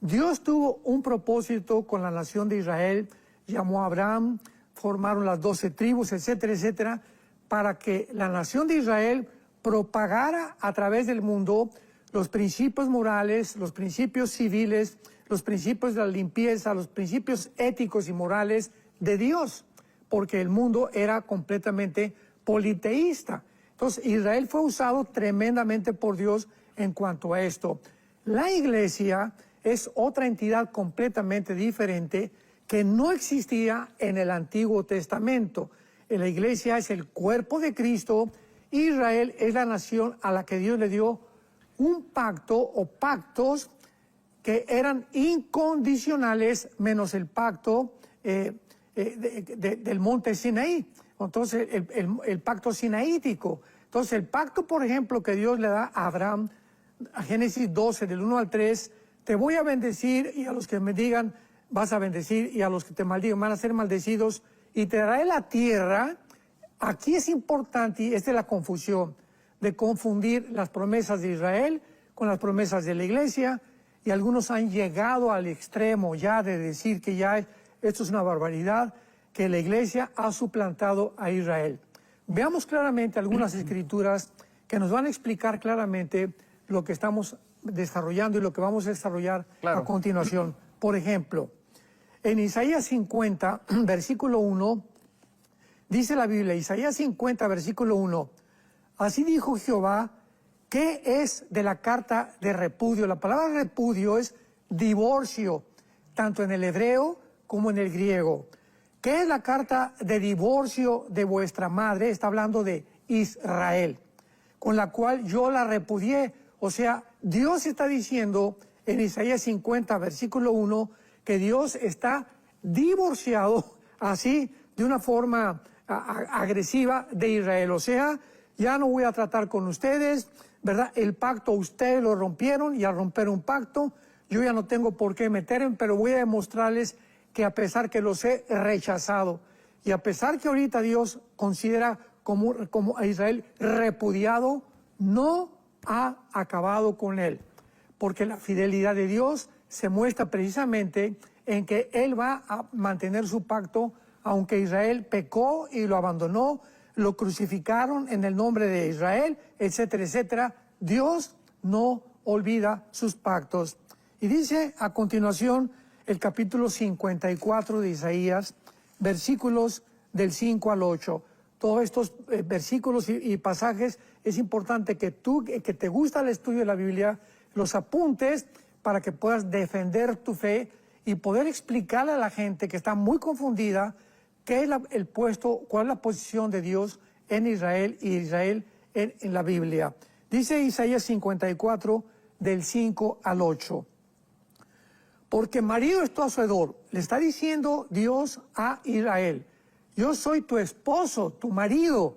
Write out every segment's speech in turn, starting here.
Dios tuvo un propósito con la nación de Israel, llamó a Abraham, formaron las 12 tribus, etcétera, etcétera, para que la nación de Israel propagara a través del mundo los principios morales, los principios civiles, los principios de la limpieza, los principios éticos y morales de Dios, porque el mundo era completamente politeísta. Entonces, Israel fue usado tremendamente por Dios en cuanto a esto. La iglesia es otra entidad completamente diferente que no existía en el Antiguo Testamento. La iglesia es el cuerpo de Cristo. Israel es la nación a la que Dios le dio un pacto o pactos que eran incondicionales, menos el pacto del monte Sinaí. Entonces, el pacto sinaítico. Entonces, el pacto, por ejemplo, que Dios le da a Abraham, a Génesis 12, del 1 al 3, te voy a bendecir y a los que me digan vas a bendecir y a los que te maldigan van a ser maldecidos y te daré la tierra. Aquí es importante, y esta es la confusión, de confundir las promesas de Israel con las promesas de la iglesia, y algunos han llegado al extremo ya de decir que ya esto es una barbaridad, que la iglesia ha suplantado a Israel. Veamos claramente algunas escrituras que nos van a explicar claramente lo que estamos desarrollando y lo que vamos a desarrollar a continuación. Por ejemplo, en Isaías 50, versículo 1, dice la Biblia, Isaías 50, versículo 1, así dijo Jehová, ¿qué es de la carta de repudio? La palabra repudio es divorcio, tanto en el hebreo como en el griego. ¿Qué es la carta de divorcio de vuestra madre? Está hablando de Israel, con la cual yo la repudié. O sea, Dios está diciendo en Isaías 50, versículo 1, que Dios está divorciado así de una forma agresiva de Israel. O sea, ya no voy a tratar con ustedes, ¿verdad? El pacto ustedes lo rompieron y al romper un pacto, yo ya no tengo por qué meterme, pero voy a demostrarles que a pesar que los he rechazado y a pesar que ahorita Dios considera como a Israel repudiado, no ha acabado con él. Porque la fidelidad de Dios se muestra precisamente en que Él va a mantener su pacto, aunque Israel pecó y lo abandonó, lo crucificaron en el nombre de Israel, etcétera, etcétera. Dios no olvida sus pactos. Y dice a continuación el capítulo 54 de Isaías, versículos del 5 al 8. Todos estos versículos y pasajes es importante que tú, que te gusta el estudio de la Biblia, los apuntes para que puedas defender tu fe y poder explicarle a la gente que está muy confundida qué es el puesto, cuál es la posición de Dios en Israel y Israel en la Biblia. Dice Isaías 54, del 5 al 8. Porque marido es tu hacedor, le está diciendo Dios a Israel. Yo soy tu esposo, tu marido.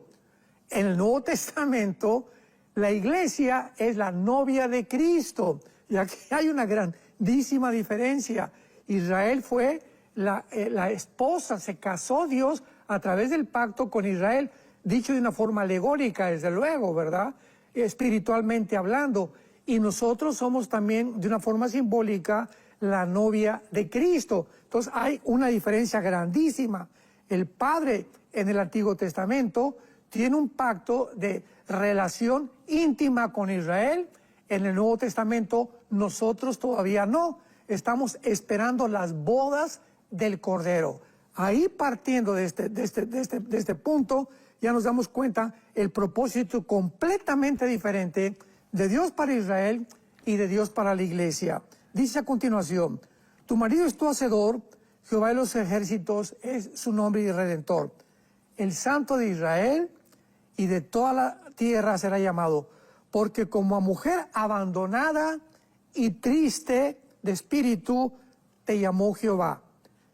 En el Nuevo Testamento, la iglesia es la novia de Cristo. Y aquí hay una grandísima diferencia. Israel fue la esposa, se casó Dios a través del pacto con Israel, dicho de una forma alegórica, desde luego, ¿verdad? Espiritualmente hablando. Y nosotros somos también, de una forma simbólica, la novia de Cristo. Entonces hay una diferencia grandísima. El Padre en el Antiguo Testamento tiene un pacto de relación íntima con Israel. En el Nuevo Testamento nosotros todavía no. Estamos esperando las bodas del Cordero. Ahí partiendo de este punto ya nos damos cuenta el propósito completamente diferente de Dios para Israel y de Dios para la iglesia. Dice a continuación, tu marido es tu hacedor, Jehová de los ejércitos es su nombre y redentor. El Santo de Israel y de toda la tierra será llamado, porque como a mujer abandonada y triste de espíritu te llamó Jehová,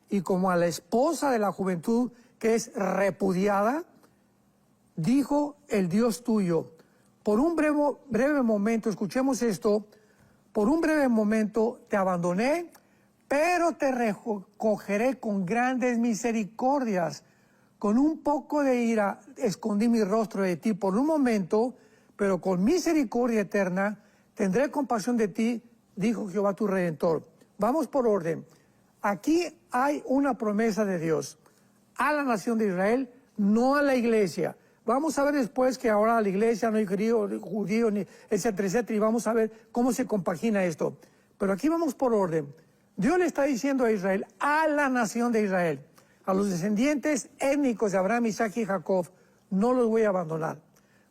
y como a la esposa de la juventud que es repudiada, dijo el Dios tuyo, por un breve momento, escuchemos esto, por un breve momento te abandoné, pero te recogeré con grandes misericordias. Con un poco de ira escondí mi rostro de ti por un momento, pero con misericordia eterna tendré compasión de ti, dijo Jehová tu Redentor. Vamos por orden. Aquí hay una promesa de Dios a la nación de Israel, no a la iglesia. Vamos a ver después que ahora la iglesia no hay judío, ni etcétera, etcétera, y vamos a ver cómo se compagina esto. Pero aquí vamos por orden. Dios le está diciendo a Israel, a la nación de Israel, a los descendientes étnicos de Abraham, Isaac y Jacob, no los voy a abandonar.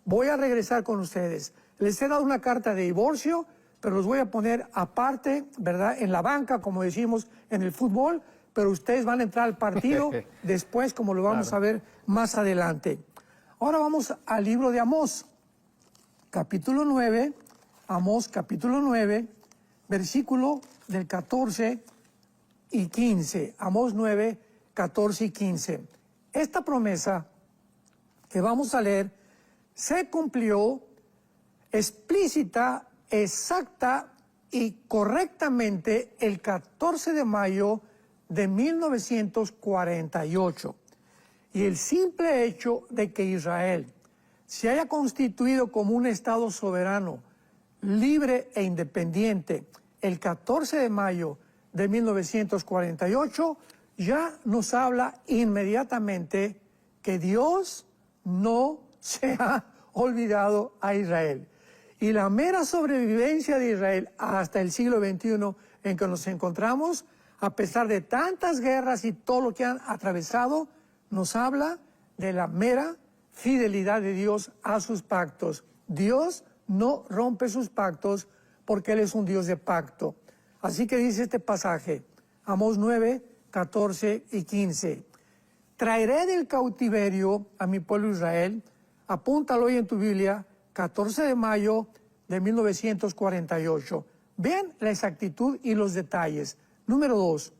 Voy a regresar con ustedes. Les he dado una carta de divorcio, pero los voy a poner aparte, ¿verdad? En la banca, como decimos en el fútbol, pero ustedes van a entrar al partido después, como lo vamos a ver más adelante. Ahora vamos al libro de Amós, capítulo 9, Amós capítulo 9, versículo del 14 y 15. Amós 9, 14 y 15. Esta promesa que vamos a leer se cumplió explícita, exacta y correctamente el 14 de mayo de 1948. Y el simple hecho de que Israel se haya constituido como un Estado soberano, libre e independiente el 14 de mayo de 1948, ya nos habla inmediatamente que Dios no se ha olvidado a Israel. Y la mera sobrevivencia de Israel hasta el siglo XXI en que nos encontramos, a pesar de tantas guerras y todo lo que han atravesado, nos habla de la mera fidelidad de Dios a sus pactos. Dios no rompe sus pactos porque Él es un Dios de pacto. Así que dice este pasaje, Amós 9, 14 y 15. Traeré del cautiverio a mi pueblo Israel, apúntalo hoy en tu Biblia, 14 de mayo de 1948. Vean la exactitud y los detalles. Número 2.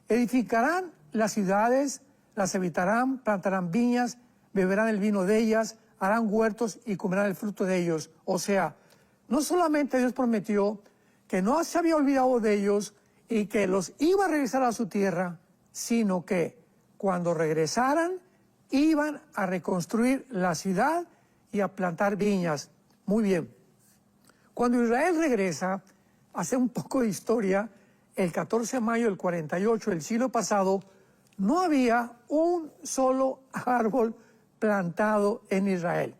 Edificarán las ciudades, las habitarán, plantarán viñas, beberán el vino de ellas, harán huertos y comerán el fruto de ellos. O sea, no solamente Dios prometió que no se había olvidado de ellos y que los iba a regresar a su tierra, sino que cuando regresaran iban a reconstruir la ciudad y a plantar viñas. Muy bien. Cuando Israel regresa, hace un poco de historia, el 14 de mayo del 48, el siglo pasado, no había un solo árbol plantado en Israel.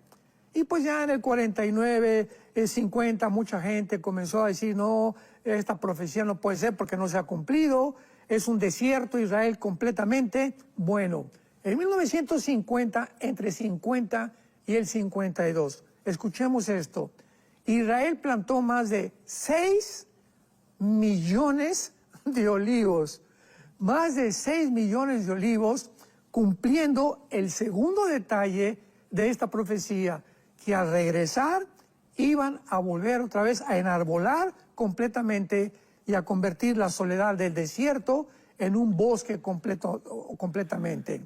Y pues ya en el 49, 50, mucha gente comenzó a decir, no, esta profecía no puede ser porque no se ha cumplido, es un desierto Israel completamente. Bueno, en 1950, entre 50 y el 52, escuchemos esto, Israel plantó más de 6 millones de olivos, más de 6 millones de olivos, cumpliendo el segundo detalle de esta profecía, que al regresar iban a volver otra vez a enarbolar completamente y a convertir la soledad del desierto en un bosque completamente.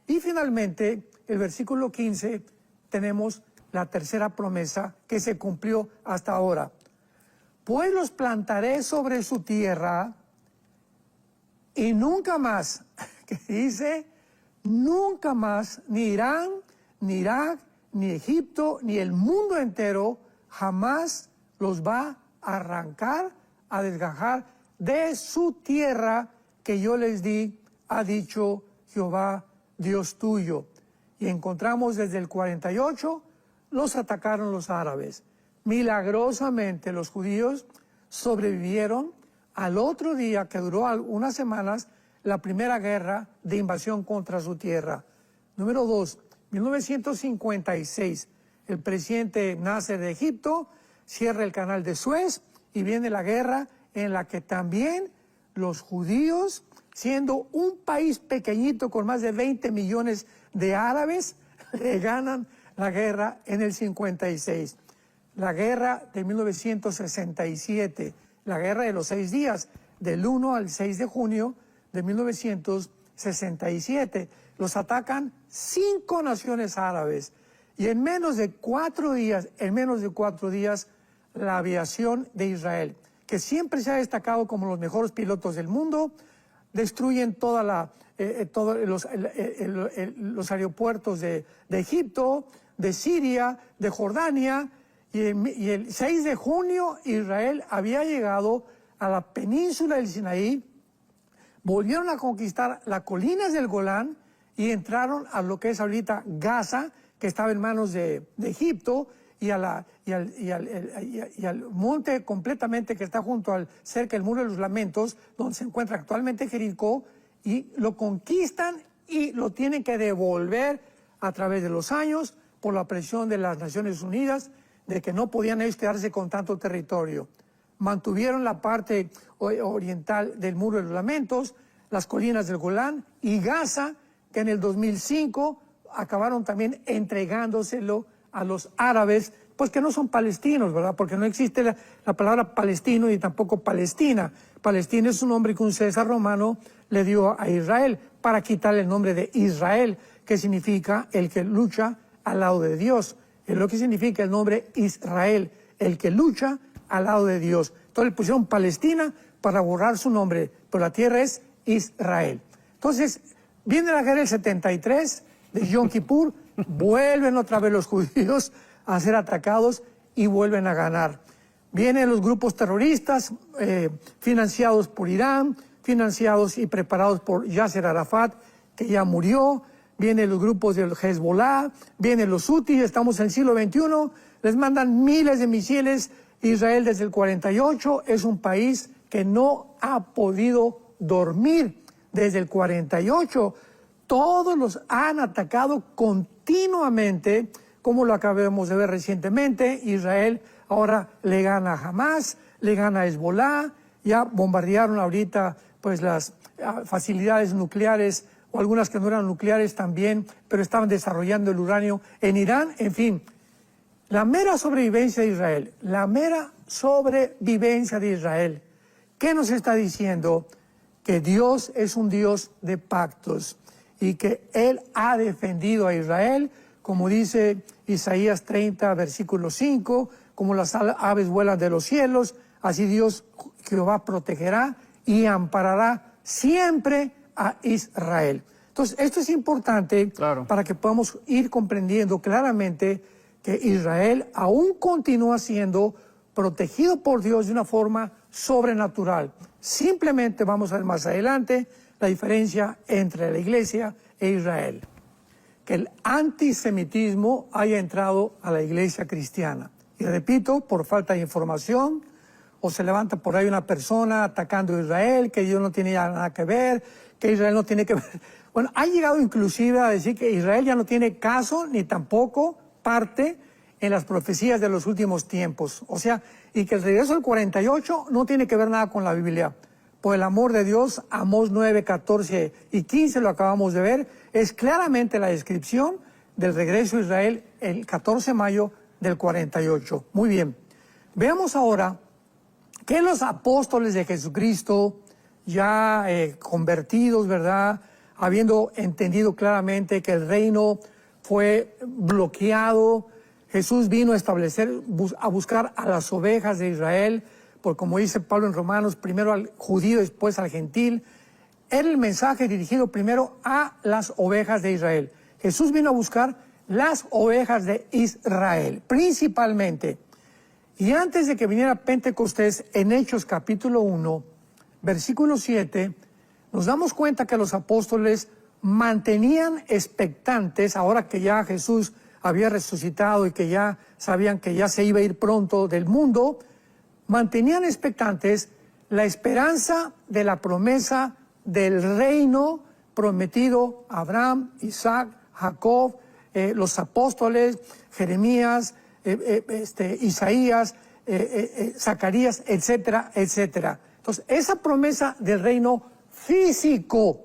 Y finalmente, el versículo 15, tenemos la tercera promesa que se cumplió hasta ahora. Pues los plantaré sobre su tierra y nunca más, que dice, nunca más, ni Irán, ni Irak, ni Egipto, ni el mundo entero, jamás los va a arrancar, a desgajar de su tierra que yo les di, ha dicho Jehová, Dios tuyo. Y encontramos desde el 48, los atacaron los árabes. Milagrosamente los judíos sobrevivieron al otro día, que duró unas semanas, la primera guerra de invasión contra su tierra. Número 2, 1956, el presidente Nasser de Egipto cierra el canal de Suez y viene la guerra en la que también los judíos, siendo un país pequeñito con más de 20 millones de árabes, le ganan la guerra en el 56. La guerra de 1967, la guerra de los 6 días, del 1 al 6 de junio de 1967. Los atacan 5 naciones árabes y en menos de 4 días, la aviación de Israel, que siempre se ha destacado como los mejores pilotos del mundo, destruyen todos los aeropuertos de Egipto, de Siria, de Jordania, y el 6 de junio Israel había llegado a la península del Sinaí, volvieron a conquistar las colinas del Golán y entraron a lo que es ahorita Gaza, que estaba en manos de Egipto, y al monte completamente que está cerca del Muro de los Lamentos, donde se encuentra actualmente Jericó, y lo conquistan y lo tienen que devolver a través de los años por la presión de las Naciones Unidas, de que no podían ellos quedarse con tanto territorio. Mantuvieron la parte oriental del Muro de los Lamentos, las colinas del Golán y Gaza, que en el 2005 acabaron también entregándoselo a los árabes, pues que no son palestinos, ¿verdad? Porque no existe la palabra palestino y tampoco Palestina. Palestina es un nombre que un César romano le dio a Israel para quitarle el nombre de Israel, que significa el que lucha al lado de Dios. Es lo que significa el nombre Israel, el que lucha al lado de Dios. Entonces le pusieron Palestina para borrar su nombre, pero la tierra es Israel. Entonces, viene la guerra del 73 de Yom Kippur, vuelven otra vez los judíos a ser atacados y vuelven a ganar. Vienen los grupos terroristas financiados por Irán, financiados y preparados por Yasser Arafat, que ya murió. Vienen los grupos del Hezbollah, vienen los Houthis, estamos en el siglo XXI, les mandan miles de misiles. Israel desde el 48 es un país que no ha podido dormir. Desde el 48 todos los han atacado continuamente, como lo acabamos de ver recientemente. Israel ahora le gana a Hamas, le gana a Hezbollah, ya bombardearon ahorita pues las facilidades nucleares, o algunas que no eran nucleares también, pero estaban desarrollando el uranio en Irán. En fin, la mera sobrevivencia de Israel, la mera sobrevivencia de Israel, ¿qué nos está diciendo? Que Dios es un Dios de pactos y que Él ha defendido a Israel, como dice Isaías 30, versículo 5, como las aves vuelan de los cielos, así Dios, Jehová, protegerá y amparará siempre a Israel. Entonces, esto es importante para que podamos ir comprendiendo claramente que Israel aún continúa siendo protegido por Dios de una forma sobrenatural. Simplemente vamos a ver más adelante la diferencia entre la iglesia e Israel. Que el antisemitismo haya entrado a la iglesia cristiana. Y repito, por falta de información, o se levanta por ahí una persona atacando a Israel, que Dios no tiene ya nada que ver, que Israel no tiene que ver. Bueno, ha llegado inclusive a decir que Israel ya no tiene caso ni tampoco parte en las profecías de los últimos tiempos. O sea, y que el regreso del 48 no tiene que ver nada con la Biblia. Por el amor de Dios, Amós 9, 14 y 15, lo acabamos de ver, es claramente la descripción del regreso a Israel el 14 de mayo del 48. Muy bien. Veamos ahora que los apóstoles de Jesucristo, ya convertidos, ¿verdad?, habiendo entendido claramente que el reino fue bloqueado, Jesús vino a establecer, a buscar a las ovejas de Israel, por como dice Pablo en Romanos, primero al judío, después al gentil. Era el mensaje dirigido primero a las ovejas de Israel. Jesús vino a buscar las ovejas de Israel, principalmente. Y antes de que viniera Pentecostés, en Hechos capítulo 1, versículo 7, nos damos cuenta que los apóstoles mantenían expectantes, ahora que ya Jesús había resucitado y que ya sabían que ya se iba a ir pronto del mundo, mantenían expectantes la esperanza de la promesa del reino prometido a Abraham, Isaac, Jacob, los apóstoles, Jeremías, Isaías, Zacarías, etcétera, etcétera. Entonces, esa promesa del reino físico,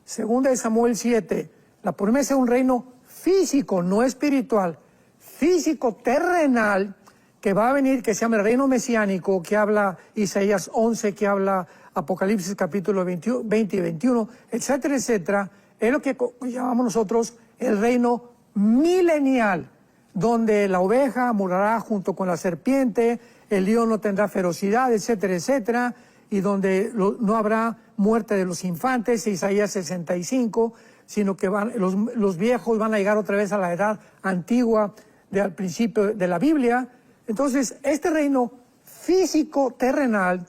segunda de Samuel 7, la promesa de un reino físico, no espiritual, físico, terrenal, que va a venir, que se llama el reino mesiánico, que habla Isaías 11, que habla Apocalipsis capítulo 20 y 21, etcétera, etcétera, es lo que llamamos nosotros el reino milenial, donde la oveja morará junto con la serpiente, el león no tendrá ferocidad, etcétera, etcétera, y donde no habrá muerte de los infantes, Isaías 65, sino que los viejos van a llegar otra vez a la edad antigua al principio de la Biblia. Entonces, este reino físico terrenal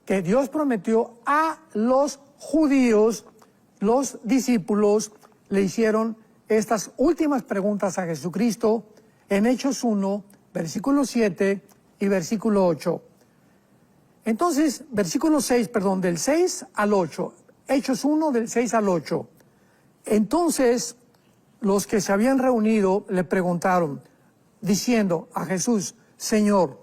que Dios prometió a los judíos, los discípulos le hicieron estas últimas preguntas a Jesucristo en Hechos 1, versículo 7 y versículo 8. Entonces, versículo 6, perdón, del 6 al 8, Hechos 1 del 6 al 8. Entonces, los que se habían reunido le preguntaron, diciendo a Jesús, Señor,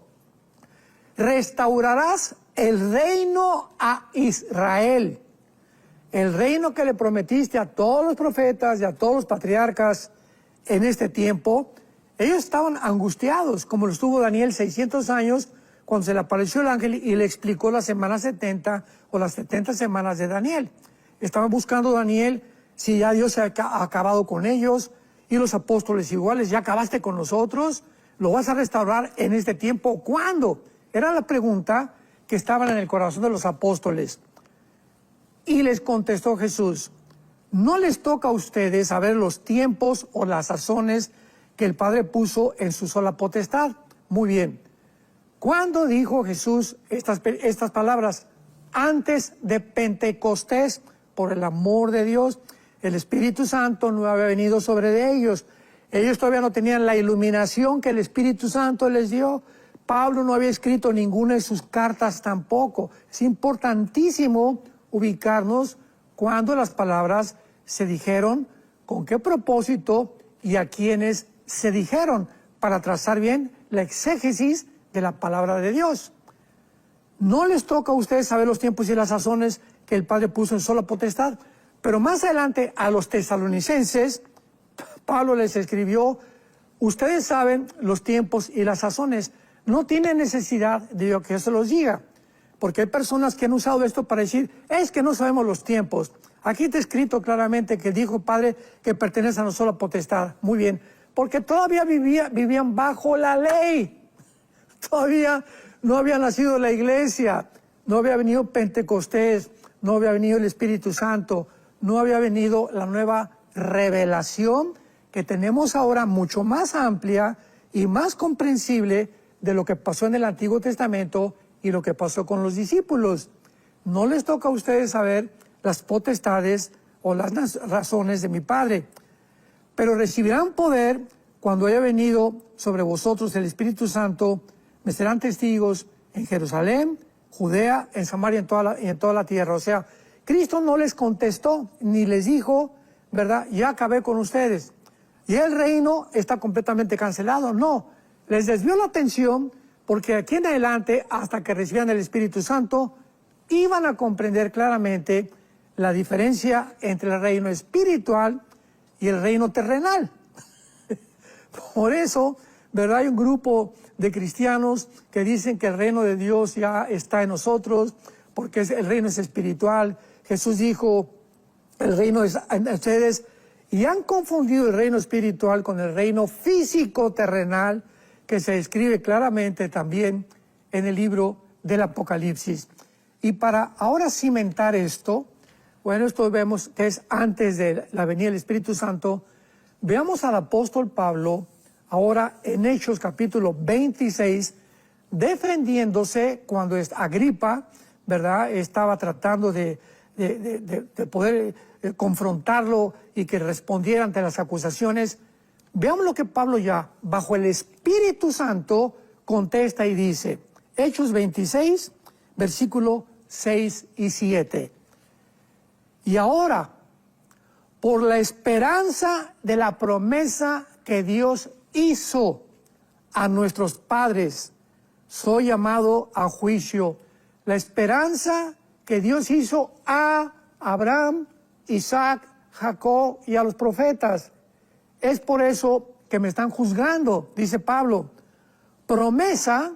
¿restaurarás el reino a Israel? El reino que le prometiste a todos los profetas y a todos los patriarcas en este tiempo. Ellos estaban angustiados, como lo estuvo Daniel 600 años, cuando se le apareció el ángel y le explicó las semanas 70 o las 70 semanas de Daniel. Estaban buscando Daniel si ya Dios se ha acabado con ellos, y los apóstoles iguales, ¿ya acabaste con nosotros? ¿Lo vas a restaurar en este tiempo? ¿Cuándo? Era la pregunta que estaba en el corazón de los apóstoles. Y les contestó Jesús, no les toca a ustedes saber los tiempos o las sazones que el Padre puso en su sola potestad. Muy bien. ¿Cuándo dijo Jesús estas palabras? Antes de Pentecostés, por el amor de Dios. El Espíritu Santo no había venido sobre ellos. Ellos todavía no tenían la iluminación que el Espíritu Santo les dio. Pablo no había escrito ninguna de sus cartas tampoco. Es importantísimo ubicarnos cuando las palabras se dijeron, con qué propósito y a quiénes se dijeron, para trazar bien la exégesis de la palabra de Dios. No les toca a ustedes saber los tiempos y las sazones que el Padre puso en sola potestad, pero más adelante a los tesalonicenses, Pablo les escribió, ustedes saben los tiempos y las sazones, no tienen necesidad de que yo se los diga, porque hay personas que han usado esto para decir, es que no sabemos los tiempos. Aquí está escrito claramente que dijo Padre que pertenece a una sola potestad. Muy bien, porque todavía vivían bajo la ley. Todavía no había nacido la iglesia, no había venido Pentecostés, no había venido el Espíritu Santo, no había venido la nueva revelación que tenemos ahora mucho más amplia y más comprensible de lo que pasó en el Antiguo Testamento y lo que pasó con los discípulos. No les toca a ustedes saber las potestades o las razones de mi Padre, pero recibirán poder cuando haya venido sobre vosotros el Espíritu Santo, me serán testigos en Jerusalén, Judea, en Samaria y en toda la tierra. O sea, Cristo no les contestó ni les dijo, ¿verdad? Ya acabé con ustedes. Y el reino está completamente cancelado. No, les desvió la atención porque aquí en adelante, hasta que recibieran el Espíritu Santo, iban a comprender claramente la diferencia entre el reino espiritual y el reino terrenal. Por eso, ¿verdad? Hay un grupo de cristianos que dicen que el reino de Dios ya está en nosotros, porque el reino es espiritual. Jesús dijo, el reino es en ustedes, y han confundido el reino espiritual con el reino físico terrenal, que se describe claramente también en el libro del Apocalipsis. Y para ahora cimentar esto, bueno, esto vemos que es antes de la venida del Espíritu Santo, veamos al apóstol Pablo, ahora en Hechos capítulo 26, defendiéndose cuando Agripa, ¿verdad?, estaba tratando de poder confrontarlo y que respondiera ante las acusaciones. Veamos lo que Pablo ya, bajo el Espíritu Santo, contesta y dice, Hechos 26, versículo 6 y 7. Y ahora, por la esperanza de la promesa que Dios hizo a nuestros padres, soy llamado a juicio. La esperanza que Dios hizo a Abraham, Isaac, Jacob y a los profetas. Es por eso que me están juzgando, dice Pablo. Promesa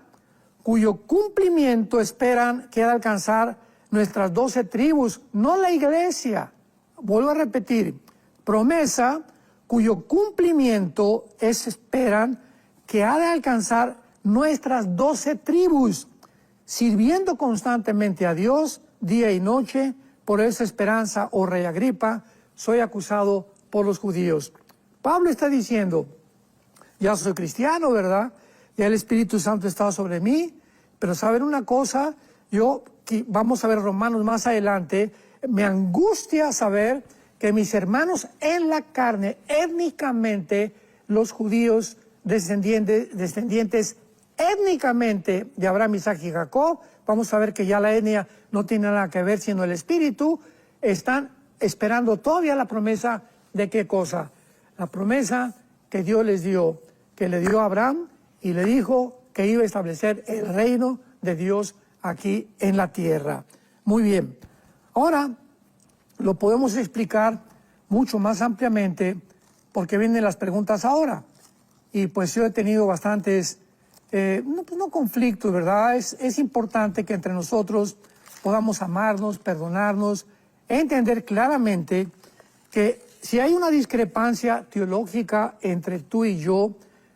cuyo cumplimiento esperan que ha de alcanzar nuestras 12 tribus, no la iglesia. Vuelvo a repetir, promesa cuyo cumplimiento esperan que ha de alcanzar nuestras 12 tribus, sirviendo constantemente a Dios día y noche. Por esa esperanza, oh rey Agripa, soy acusado por los judíos. Pablo está diciendo, ya soy cristiano, ¿verdad? Ya el Espíritu Santo está sobre mí, pero ¿saben una cosa? Vamos a ver Romanos más adelante, me angustia saber que mis hermanos en la carne, étnicamente, los judíos descendientes étnicamente de Abraham, Isaac y Jacob, vamos a ver que ya la etnia no tiene nada que ver sino el espíritu, están esperando todavía la promesa de qué cosa, la promesa que Dios les dio, que le dio a Abraham y le dijo que iba a establecer el reino de Dios aquí en la tierra. Muy bien, ahora lo podemos explicar mucho más ampliamente porque vienen las preguntas ahora. Y pues yo he tenido bastantes, no conflictos, ¿verdad? Es importante que entre nosotros podamos amarnos, perdonarnos, entender claramente que si hay una discrepancia teológica entre tú y yo,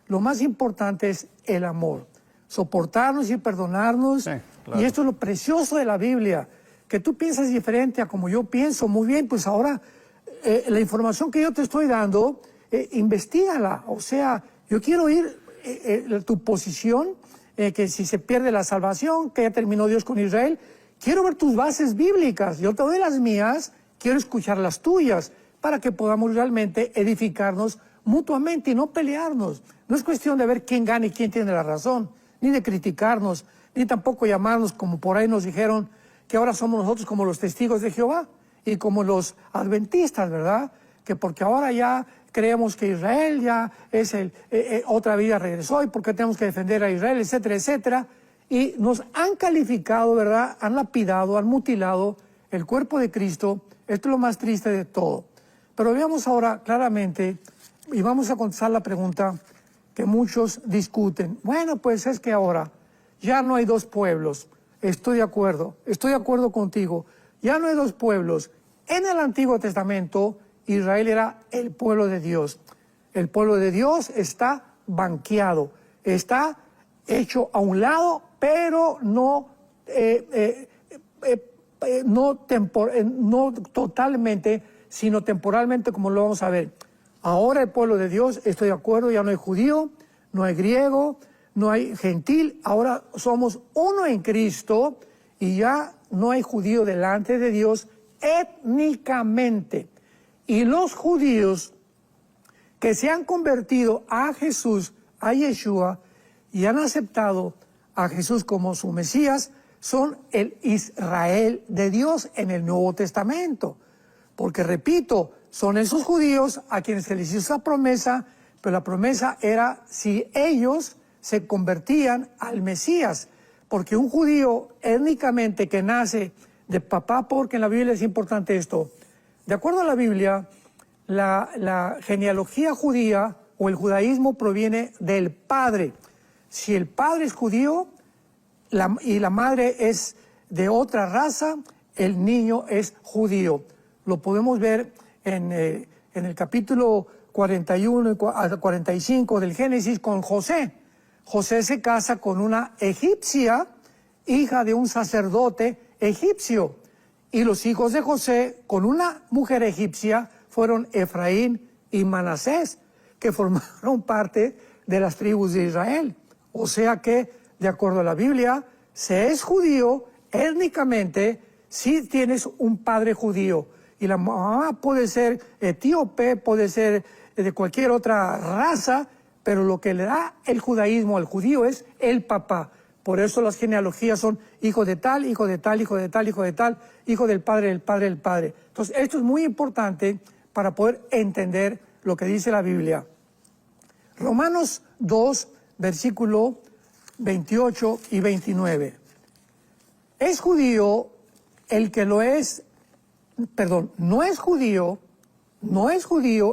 lo más importante es el amor. Soportarnos y perdonarnos. Sí, claro. Y esto es lo precioso de la Biblia, que tú piensas diferente a como yo pienso. Muy bien, pues ahora la información que yo te estoy dando, investígala. O sea, yo quiero oír tu posición, que si se pierde la salvación, que ya terminó Dios con Israel. Quiero ver tus bases bíblicas. Yo te doy las mías, quiero escuchar las tuyas, para que podamos realmente edificarnos mutuamente y no pelearnos. No es cuestión de ver quién gana y quién tiene la razón, ni de criticarnos, ni tampoco llamarnos, como por ahí nos dijeron, que ahora somos nosotros como los testigos de Jehová y como los adventistas, ¿verdad? Que porque ahora ya creemos que Israel ya es otra vida regresó y porque tenemos que defender a Israel, etcétera, etcétera. Y nos han calificado, ¿verdad? Han lapidado, han mutilado el cuerpo de Cristo. Esto es lo más triste de todo. Pero veamos ahora claramente y vamos a contestar la pregunta que muchos discuten. Bueno, pues es que ahora ya no hay dos pueblos. Estoy de acuerdo contigo. Ya no hay dos pueblos. En el Antiguo Testamento, Israel era el pueblo de Dios. El pueblo de Dios está banqueado, está hecho a un lado, pero no totalmente, sino temporalmente, como lo vamos a ver. Ahora el pueblo de Dios, estoy de acuerdo, ya no hay judío, no hay griego, no hay gentil, ahora somos uno en Cristo y ya no hay judío delante de Dios étnicamente. Y los judíos que se han convertido a Jesús, a Yeshua, y han aceptado a Jesús como su Mesías, son el Israel de Dios en el Nuevo Testamento. Porque, repito, son esos judíos a quienes se les hizo esa promesa, pero la promesa era si ellos se convertían al Mesías. Porque un judío étnicamente que nace de papá, porque en la Biblia es importante esto. De acuerdo a la Biblia, la genealogía judía o el judaísmo proviene del padre. Si el padre es judío y la madre es de otra raza, el niño es judío. Lo podemos ver en el capítulo 41 a 45 del Génesis con José. José se casa con una egipcia, hija de un sacerdote egipcio. Y los hijos de José con una mujer egipcia fueron Efraín y Manasés, que formaron parte de las tribus de Israel. O sea que, de acuerdo a la Biblia, se es judío étnicamente si tienes un padre judío. Y la mamá puede ser etíope, puede ser de cualquier otra raza, pero lo que le da el judaísmo al judío es el papá. Por eso las genealogías son hijo de tal, hijo de tal, hijo de tal, hijo de tal, hijo del padre, del padre, del padre. Entonces, esto es muy importante para poder entender lo que dice la Biblia. Romanos 2, versículo 28 y 29. Es judío el que lo es, perdón, no es judío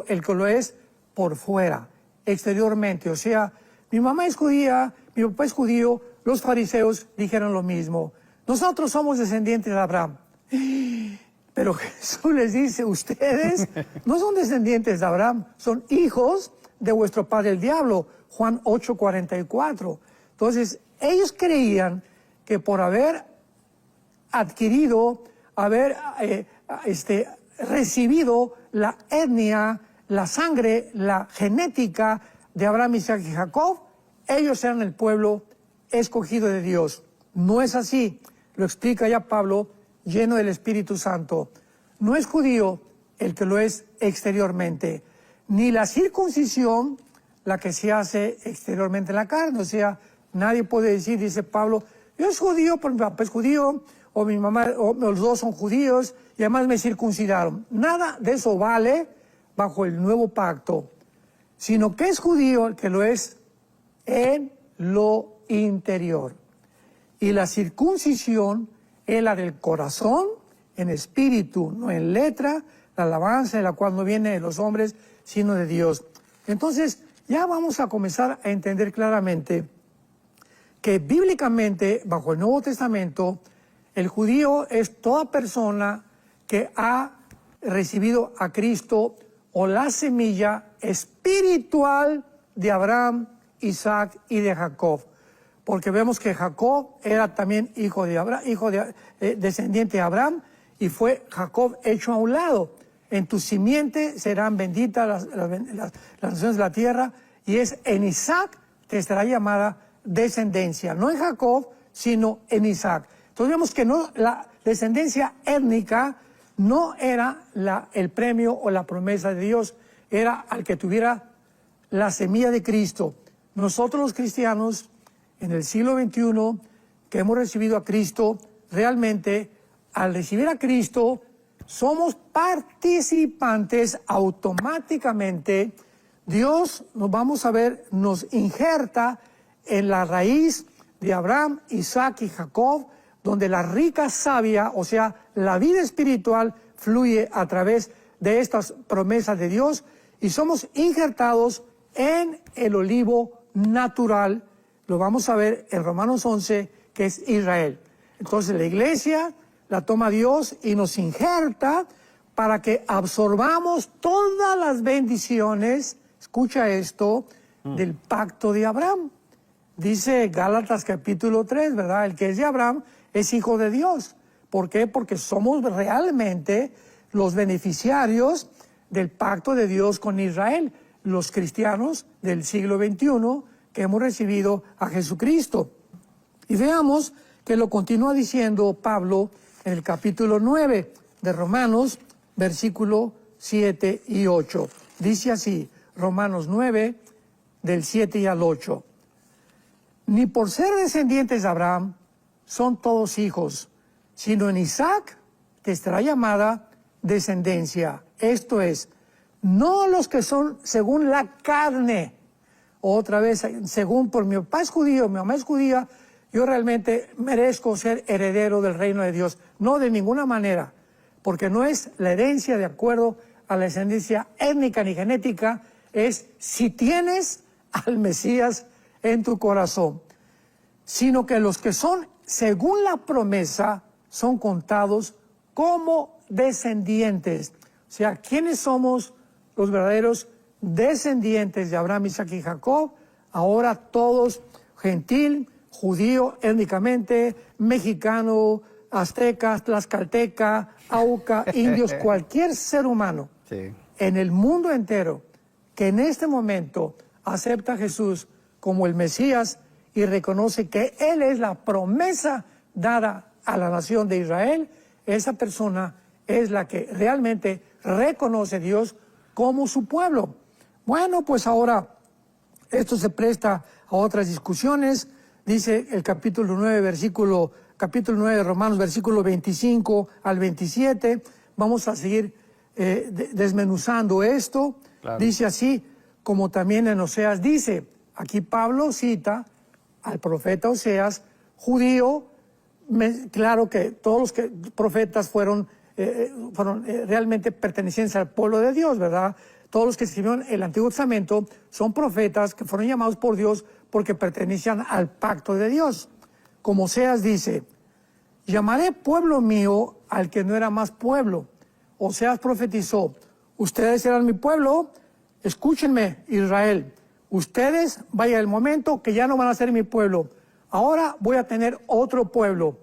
el que lo es por fuera, exteriormente. O sea, mi mamá es judía, mi papá es judío, los fariseos dijeron lo mismo. Nosotros somos descendientes de Abraham. Pero Jesús les dice, ustedes no son descendientes de Abraham, son hijos de vuestro padre el diablo. Juan 8:44. Entonces, ellos creían que por haber adquirido, recibido la etnia, la sangre, la genética de Abraham, Isaac y Jacob, ellos eran el pueblo escogido de Dios. No es así. lo explica ya Pablo, lleno del Espíritu Santo. No es judío el que lo es exteriormente, ni la circuncisión la que se hace exteriormente en la carne. O sea, nadie puede decir, dice Pablo, yo soy judío, porque mi papá es judío, o mi mamá, o los dos son judíos, y además me circuncidaron. Nada de eso vale bajo el nuevo pacto, sino que es judío el que lo es en lo interior. Y la circuncisión es la del corazón, en espíritu, no en letra, la alabanza de la cual no viene de los hombres, sino de Dios. Entonces, ya vamos a comenzar a entender claramente que bíblicamente, bajo el Nuevo Testamento, el judío es toda persona que ha recibido a Cristo o la semilla espiritual de Abraham, Isaac y de Jacob. Porque vemos que Jacob era también hijo de Abraham, descendiente de Abraham, y fue Jacob hecho a un lado. En tu simiente serán benditas las naciones de la tierra, y es en Isaac te estará llamada descendencia. No en Jacob, sino en Isaac. Entonces vemos que no, la descendencia étnica no era el premio o la promesa de Dios, era al que tuviera la semilla de Cristo. Nosotros los cristianos, en el siglo XXI, que hemos recibido a Cristo, realmente, al recibir a Cristo, somos participantes automáticamente. Dios, vamos a ver, nos injerta en la raíz de Abraham, Isaac y Jacob, donde la rica savia, o sea, la vida espiritual, fluye a través de estas promesas de Dios, y somos injertados en el olivo natural. Lo vamos a ver en Romanos 11, que es Israel. Entonces la iglesia la toma Dios y nos injerta para que absorbamos todas las bendiciones, escucha esto, del pacto de Abraham. Dice Gálatas capítulo 3, ¿verdad? El que es de Abraham es hijo de Dios. ¿Por qué? Porque somos realmente los beneficiarios del pacto de Dios con Israel, los cristianos del siglo XXI que hemos recibido a Jesucristo. Y veamos que lo continúa diciendo Pablo en el capítulo 9 de Romanos, versículo 7 y 8. Dice así, Romanos 9, del 7 y al 8. Ni por ser descendientes de Abraham son todos hijos, sino en Isaac te estará llamada descendencia. Esto es, no los que son según la carne. Otra vez, según por mi papá es judío, mi mamá es judía, yo realmente merezco ser heredero del reino de Dios. No, de ninguna manera, porque no es la herencia de acuerdo a la descendencia étnica ni genética, es si tienes al Mesías en tu corazón, sino que los que son según la promesa son contados como descendientes. O sea, ¿quiénes somos los verdaderos descendientes de Abraham, Isaac y Jacob? Ahora todos, gentil, judío étnicamente, mexicano, azteca, tlaxcalteca, auca, indios, cualquier ser humano en el mundo entero que en este momento acepta a Jesús como el Mesías y reconoce que Él es la promesa dada a la nación de Israel, esa persona es la que realmente reconoce a Dios como su pueblo. Bueno, pues ahora esto se presta a otras discusiones. Dice el capítulo 9 de Romanos, versículo 25 al 27. Vamos a seguir desmenuzando esto. Claro. Dice así, como también en Oseas dice. Aquí Pablo cita al profeta Oseas, judío. Claro que todos los profetas fueron realmente pertenecientes al pueblo de Dios, ¿verdad? Todos los que escribieron el Antiguo Testamento son profetas que fueron llamados por Dios porque pertenecían al pacto de Dios. Como Oseas dice, llamaré pueblo mío al que no era más pueblo. Oseas profetizó, ustedes eran mi pueblo, escúchenme, Israel. Ustedes, vaya el momento que ya no van a ser mi pueblo. Ahora voy a tener otro pueblo.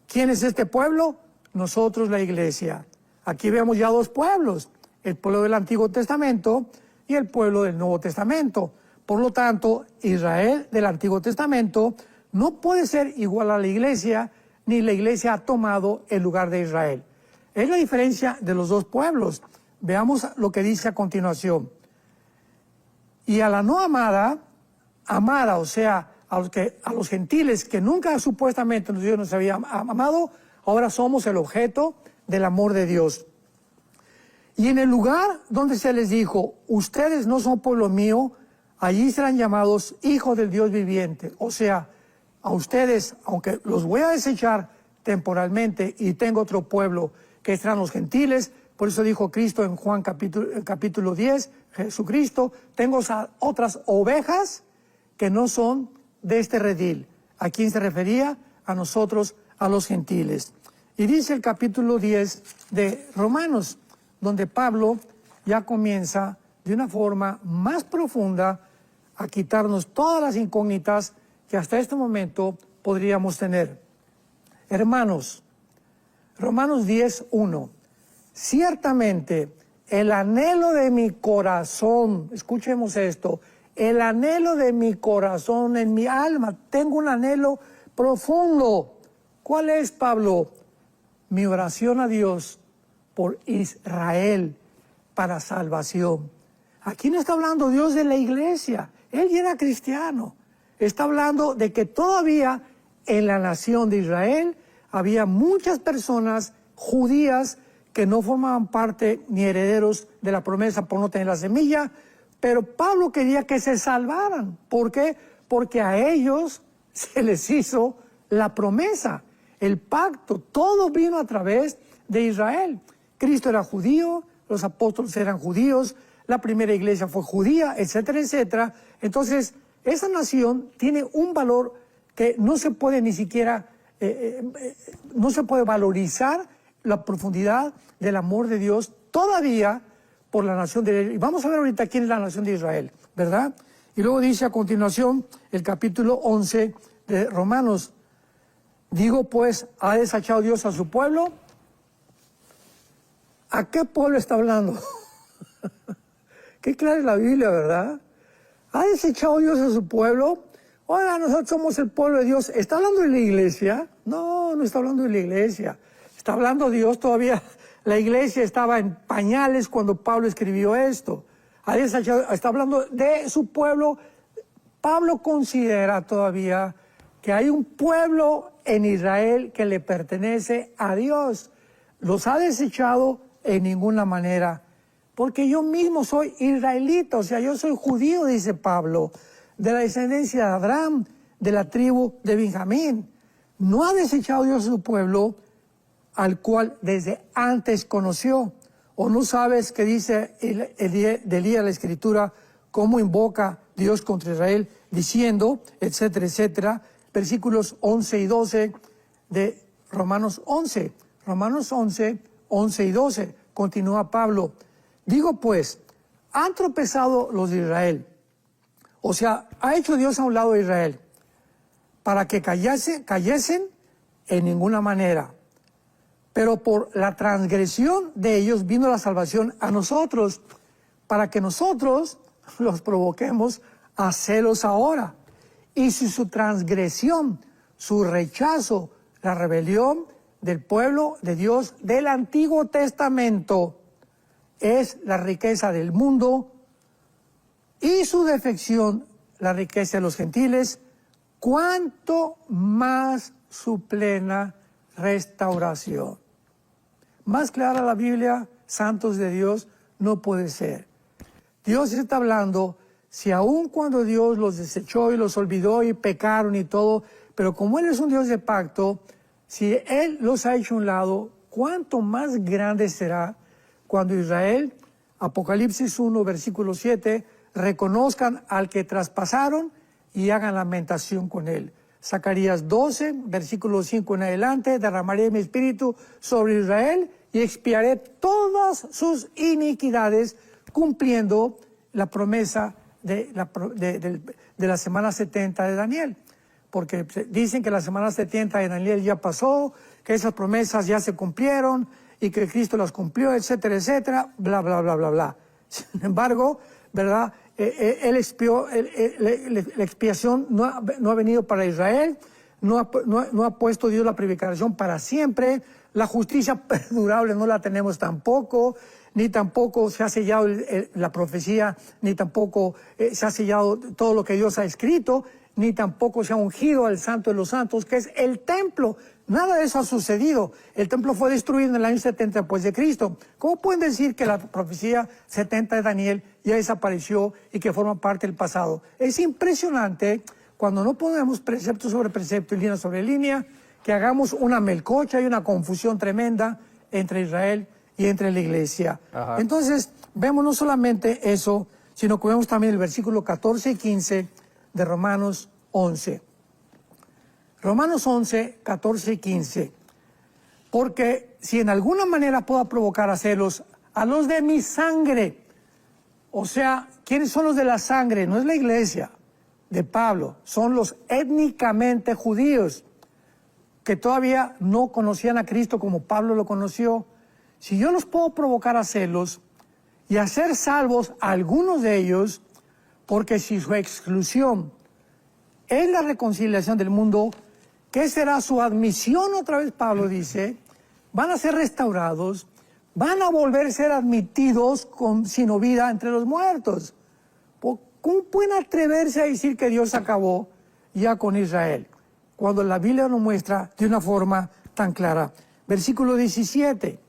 ¿Quién es este pueblo? Nosotros, la iglesia. Aquí vemos ya dos pueblos, el pueblo del Antiguo Testamento y el pueblo del Nuevo Testamento. Por lo tanto, Israel del Antiguo Testamento no puede ser igual a la iglesia, ni la iglesia ha tomado el lugar de Israel. Es la diferencia de los dos pueblos. Veamos lo que dice a continuación. Y a la no amada, amada, o sea, a los gentiles que nunca supuestamente Dios nos había amado, ahora somos el objeto del amor de Dios. Y en el lugar donde se les dijo, ustedes no son pueblo mío, allí serán llamados hijos del Dios viviente. O sea, a ustedes, aunque los voy a desechar temporalmente y tengo otro pueblo que serán los gentiles, por eso dijo Cristo en Juan capítulo 10, Jesucristo, tengo otras ovejas que no son de este redil. ¿A quién se refería? A nosotros, a los gentiles. Y dice el capítulo 10 de Romanos, donde Pablo ya comienza de una forma más profunda a quitarnos todas las incógnitas que hasta este momento podríamos tener. Hermanos, Romanos 10:1. Ciertamente, el anhelo de mi corazón, escuchemos esto, el anhelo de mi corazón en mi alma, tengo un anhelo profundo. ¿Cuál es, Pablo? Mi oración a Dios por Israel para salvación. Aquí no está hablando Dios de la iglesia, Él ya era cristiano. Está hablando de que todavía en la nación de Israel había muchas personas judías que no formaban parte ni herederos de la promesa por no tener la semilla, pero Pablo quería que se salvaran. ¿Por qué? Porque a ellos se les hizo la promesa, el pacto, todo vino a través de Israel. Cristo era judío, los apóstoles eran judíos, la primera iglesia fue judía, etcétera, etcétera. Entonces, esa nación tiene un valor que no se puede ni siquiera, no se puede valorizar la profundidad del amor de Dios todavía por la nación de Israel. Y vamos a ver ahorita quién es la nación de Israel, ¿verdad? Y luego dice a continuación el capítulo 11 de Romanos. Digo pues, ¿ha desechado Dios a su pueblo? ¿A qué pueblo está hablando? Qué clara es la Biblia, ¿verdad? ¿Ha desechado Dios a su pueblo? Oiga, nosotros somos el pueblo de Dios. ¿Está hablando de la iglesia? No, no está hablando de la iglesia. Está hablando Dios todavía. La iglesia estaba en pañales cuando Pablo escribió esto. Está hablando de su pueblo. Pablo considera todavía que hay un pueblo en Israel que le pertenece a Dios. ¿Los ha desechado? En ninguna manera. Porque yo mismo soy israelita, o sea, yo soy judío, dice Pablo, de la descendencia de Abraham, de la tribu de Benjamín. No ha desechado Dios a su pueblo, al cual desde antes conoció. ¿O no sabes qué dice Elías de la Escritura, cómo invoca Dios contra Israel, diciendo, etcétera, etcétera? Versículos 11 y 12 de Romanos 11. Romanos 11, 11 y 12. Continúa Pablo. Digo pues, han tropezado los de Israel. O sea, ha hecho Dios a un lado de Israel para que cayesen en ninguna manera. Pero por la transgresión de ellos vino la salvación a nosotros, para que nosotros los provoquemos a celos ahora. Y si su transgresión, su rechazo, la rebelión del pueblo de Dios del Antiguo Testamento es la riqueza del mundo y su defección, la riqueza de los gentiles, cuanto más su plena restauración. Más clara la Biblia, santos de Dios, no puede ser. Dios está hablando, si aun cuando Dios los desechó y los olvidó y pecaron y todo, pero como Él es un Dios de pacto, si Él los ha hecho a un lado, ¿cuánto más grande será cuando Israel, Apocalipsis 1, versículo 7, reconozcan al que traspasaron y hagan lamentación con Él? Zacarías 12, versículo 5 en adelante, derramaré mi espíritu sobre Israel y expiaré todas sus iniquidades, cumpliendo la promesa de la semana 70 de Daniel. Porque dicen que la semana 70 de Daniel ya pasó, que esas promesas ya se cumplieron y que Cristo las cumplió, etcétera, etcétera, bla, bla, bla, bla, bla. Sin embargo, ¿verdad? La expiación no ha venido para Israel, no ha puesto Dios la prevaricación para siempre, la justicia perdurable no la tenemos tampoco, ni tampoco se ha sellado la profecía, ni tampoco se ha sellado todo lo que Dios ha escrito, ni tampoco se ha ungido al Santo de los Santos, que es el templo. Nada de eso ha sucedido. El templo fue destruido en el año 70 después de Cristo. ¿Cómo pueden decir que la profecía 70 de Daniel ya desapareció y que forma parte del pasado? Es impresionante cuando no ponemos precepto sobre precepto y línea sobre línea, que hagamos una melcocha y una confusión tremenda entre Israel y entre la iglesia. Ajá. Entonces, vemos no solamente eso, sino que vemos también el versículo 14 y 15 de Romanos 11. Romanos 11, 14 y 15. Porque si en alguna manera puedo provocar a celos a los de mi sangre, o sea, ¿quiénes son los de la sangre? No es la iglesia de Pablo, son los étnicamente judíos que todavía no conocían a Cristo como Pablo lo conoció. Si yo los puedo provocar a celos y hacer salvos a algunos de ellos, porque si su exclusión es la reconciliación del mundo, ¿qué será su admisión? Otra vez Pablo dice, van a ser restaurados, van a volver a ser admitidos sin vida entre los muertos. ¿Cómo pueden atreverse a decir que Dios acabó ya con Israel? Cuando la Biblia nos muestra de una forma tan clara. Versículo 17.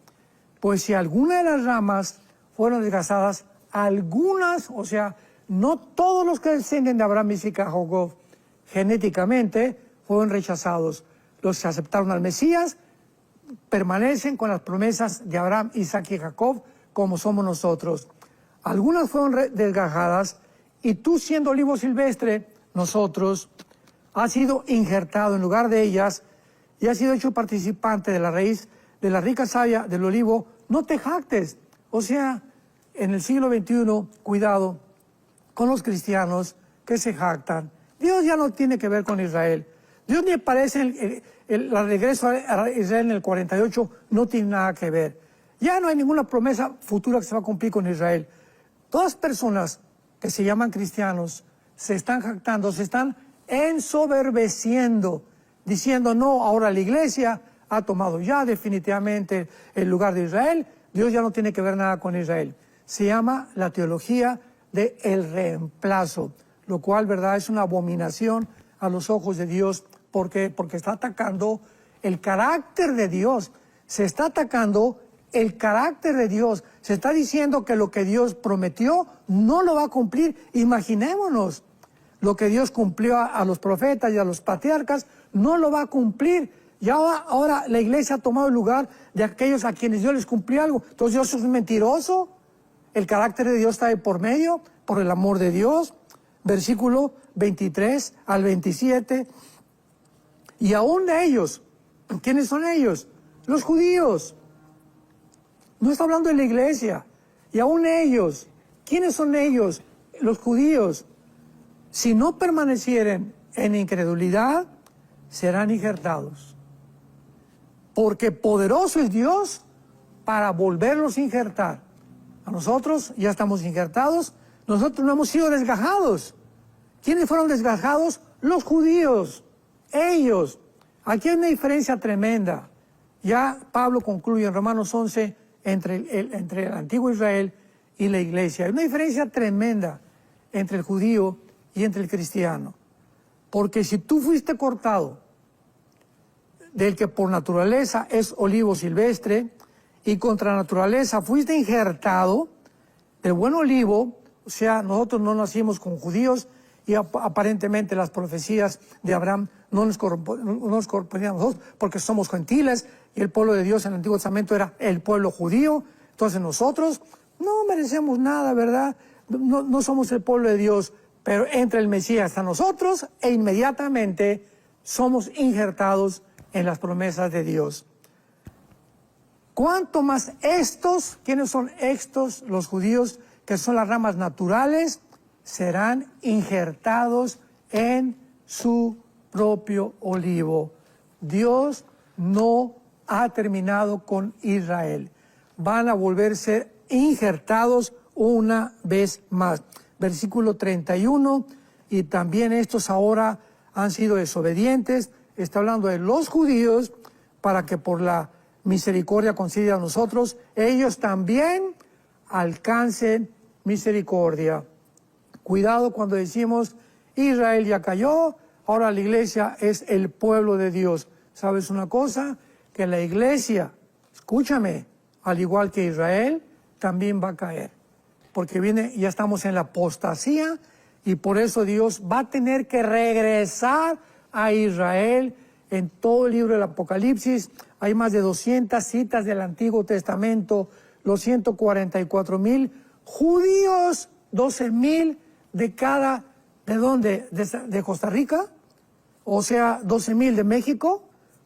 Pues si alguna de las ramas fueron desgastadas, algunas, o sea, no todos los que descienden de Abraham, Isaac y Jacob genéticamente fueron rechazados. Los que aceptaron al Mesías permanecen con las promesas de Abraham, Isaac y Jacob, como somos nosotros. Algunas fueron desgajadas, y tú, siendo olivo silvestre, nosotros, has sido injertado en lugar de ellas y has sido hecho participante de la raíz de la rica savia del olivo. No te jactes. O sea, en el siglo XXI, cuidado con los cristianos que se jactan. Dios ya no tiene que ver con Israel. Dios ni aparece el regreso a Israel en el 48, no tiene nada que ver. Ya no hay ninguna promesa futura que se va a cumplir con Israel. Todas personas que se llaman cristianos se están jactando, se están ensoberbeciendo, diciendo, no, ahora la iglesia ha tomado ya definitivamente el lugar de Israel, Dios ya no tiene que ver nada con Israel. Se llama la teología del reemplazo, lo cual, verdad, es una abominación a los ojos de Dios. ¿Por qué? Porque está atacando el carácter de Dios, se está atacando el carácter de Dios, se está diciendo que lo que Dios prometió no lo va a cumplir. Imaginémonos, lo que Dios cumplió a los profetas y a los patriarcas, no lo va a cumplir. Y ahora la iglesia ha tomado el lugar de aquellos a quienes Dios les cumplió algo. Entonces Dios es un mentiroso. El carácter de Dios está de por medio, por el amor de Dios. Versículo 23 al 27. Y aún de ellos, ¿quiénes son ellos? Los judíos. No está hablando de la iglesia. Y aún ellos, ¿quiénes son ellos? Los judíos. Si no permanecieren en incredulidad, serán injertados. Porque poderoso es Dios para volverlos a injertar. A nosotros ya estamos injertados, nosotros no hemos sido desgajados. ¿Quiénes fueron desgajados? Los judíos. Ellos. Aquí hay una diferencia tremenda. Ya Pablo concluye en Romanos 11 entre el antiguo Israel y la iglesia. Hay una diferencia tremenda entre el judío y entre el cristiano. Porque si tú fuiste cortado del que por naturaleza es olivo silvestre y contra naturaleza fuiste injertado del buen olivo, o sea, nosotros no nacimos con judíos y aparentemente las profecías de Abraham no nos correspondían a nosotros porque somos gentiles y el pueblo de Dios en el Antiguo Testamento era el pueblo judío. Entonces nosotros no merecemos nada, ¿verdad? No somos el pueblo de Dios, pero entra el Mesías a nosotros e inmediatamente somos injertados en las promesas de Dios. ¿Cuánto más estos? ¿Quiénes son estos? Los judíos, que son las ramas naturales, serán injertados en su propio olivo. Dios no ha terminado con Israel. Van a volverse injertados una vez más. Versículo 31, y también estos ahora han sido desobedientes, está hablando de los judíos, para que por la misericordia concedida a nosotros, ellos también alcancen misericordia. Cuidado cuando decimos, Israel ya cayó, ahora la iglesia es el pueblo de Dios. ¿Sabes una cosa? Que la iglesia, escúchame, al igual que Israel, también va a caer. Porque ya estamos en la apostasía y por eso Dios va a tener que regresar a Israel. En todo el libro del Apocalipsis hay más de 200 citas del Antiguo Testamento, los 144,000 judíos, 12,000 de cada, ¿de dónde? ¿De Costa Rica? O sea, 12,000 de México,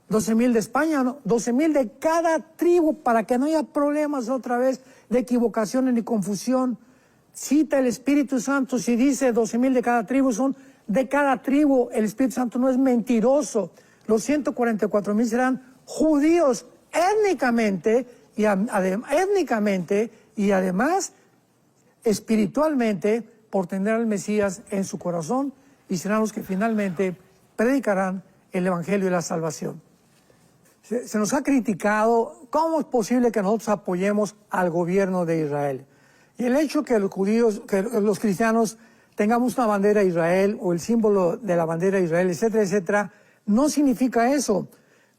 12,000 de España, ¿no? 12,000 de cada tribu, para que no haya problemas otra vez de equivocaciones ni confusión. Cita el Espíritu Santo, si dice 12,000 de cada tribu, son de cada tribu. El Espíritu Santo no es mentiroso. Los 144,000 serán judíos étnicamente y además espiritualmente por tener al Mesías en su corazón, y serán los que finalmente predicarán el Evangelio de la salvación. Se nos ha criticado cómo es posible que nosotros apoyemos al gobierno de Israel. Y el hecho que los cristianos tengamos una bandera de Israel o el símbolo de la bandera de Israel, etcétera, etcétera, no significa eso.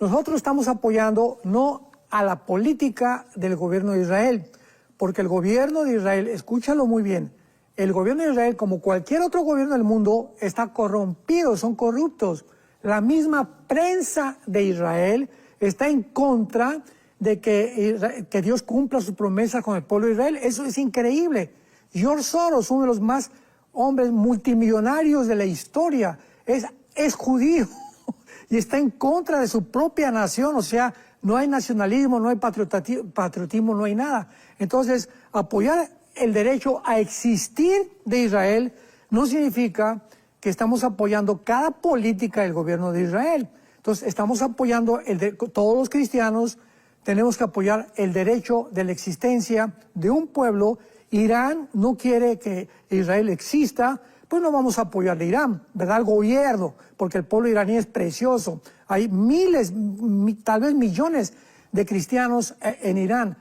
Nosotros estamos apoyando no a la política del gobierno de Israel, porque el gobierno de Israel, escúchalo muy bien, el gobierno de Israel, como cualquier otro gobierno del mundo, está corrompido, son corruptos. La misma prensa de Israel está en contra de que Dios cumpla sus promesas con el pueblo de Israel. Eso es increíble. George Soros, uno de los más hombres multimillonarios de la historia, es judío y está en contra de su propia nación. O sea, no hay nacionalismo, no hay patriotismo, no hay nada. Entonces, apoyar el derecho a existir de Israel no significa que estamos apoyando cada política del gobierno de Israel. Entonces, estamos apoyando, todos los cristianos tenemos que apoyar el derecho de la existencia de un pueblo. Irán no quiere que Israel exista, pues no vamos a apoyar a Irán, ¿verdad? Al gobierno, porque el pueblo iraní es precioso. Hay miles, tal vez millones de cristianos en Irán.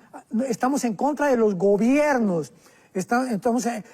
Estamos en contra de los gobiernos.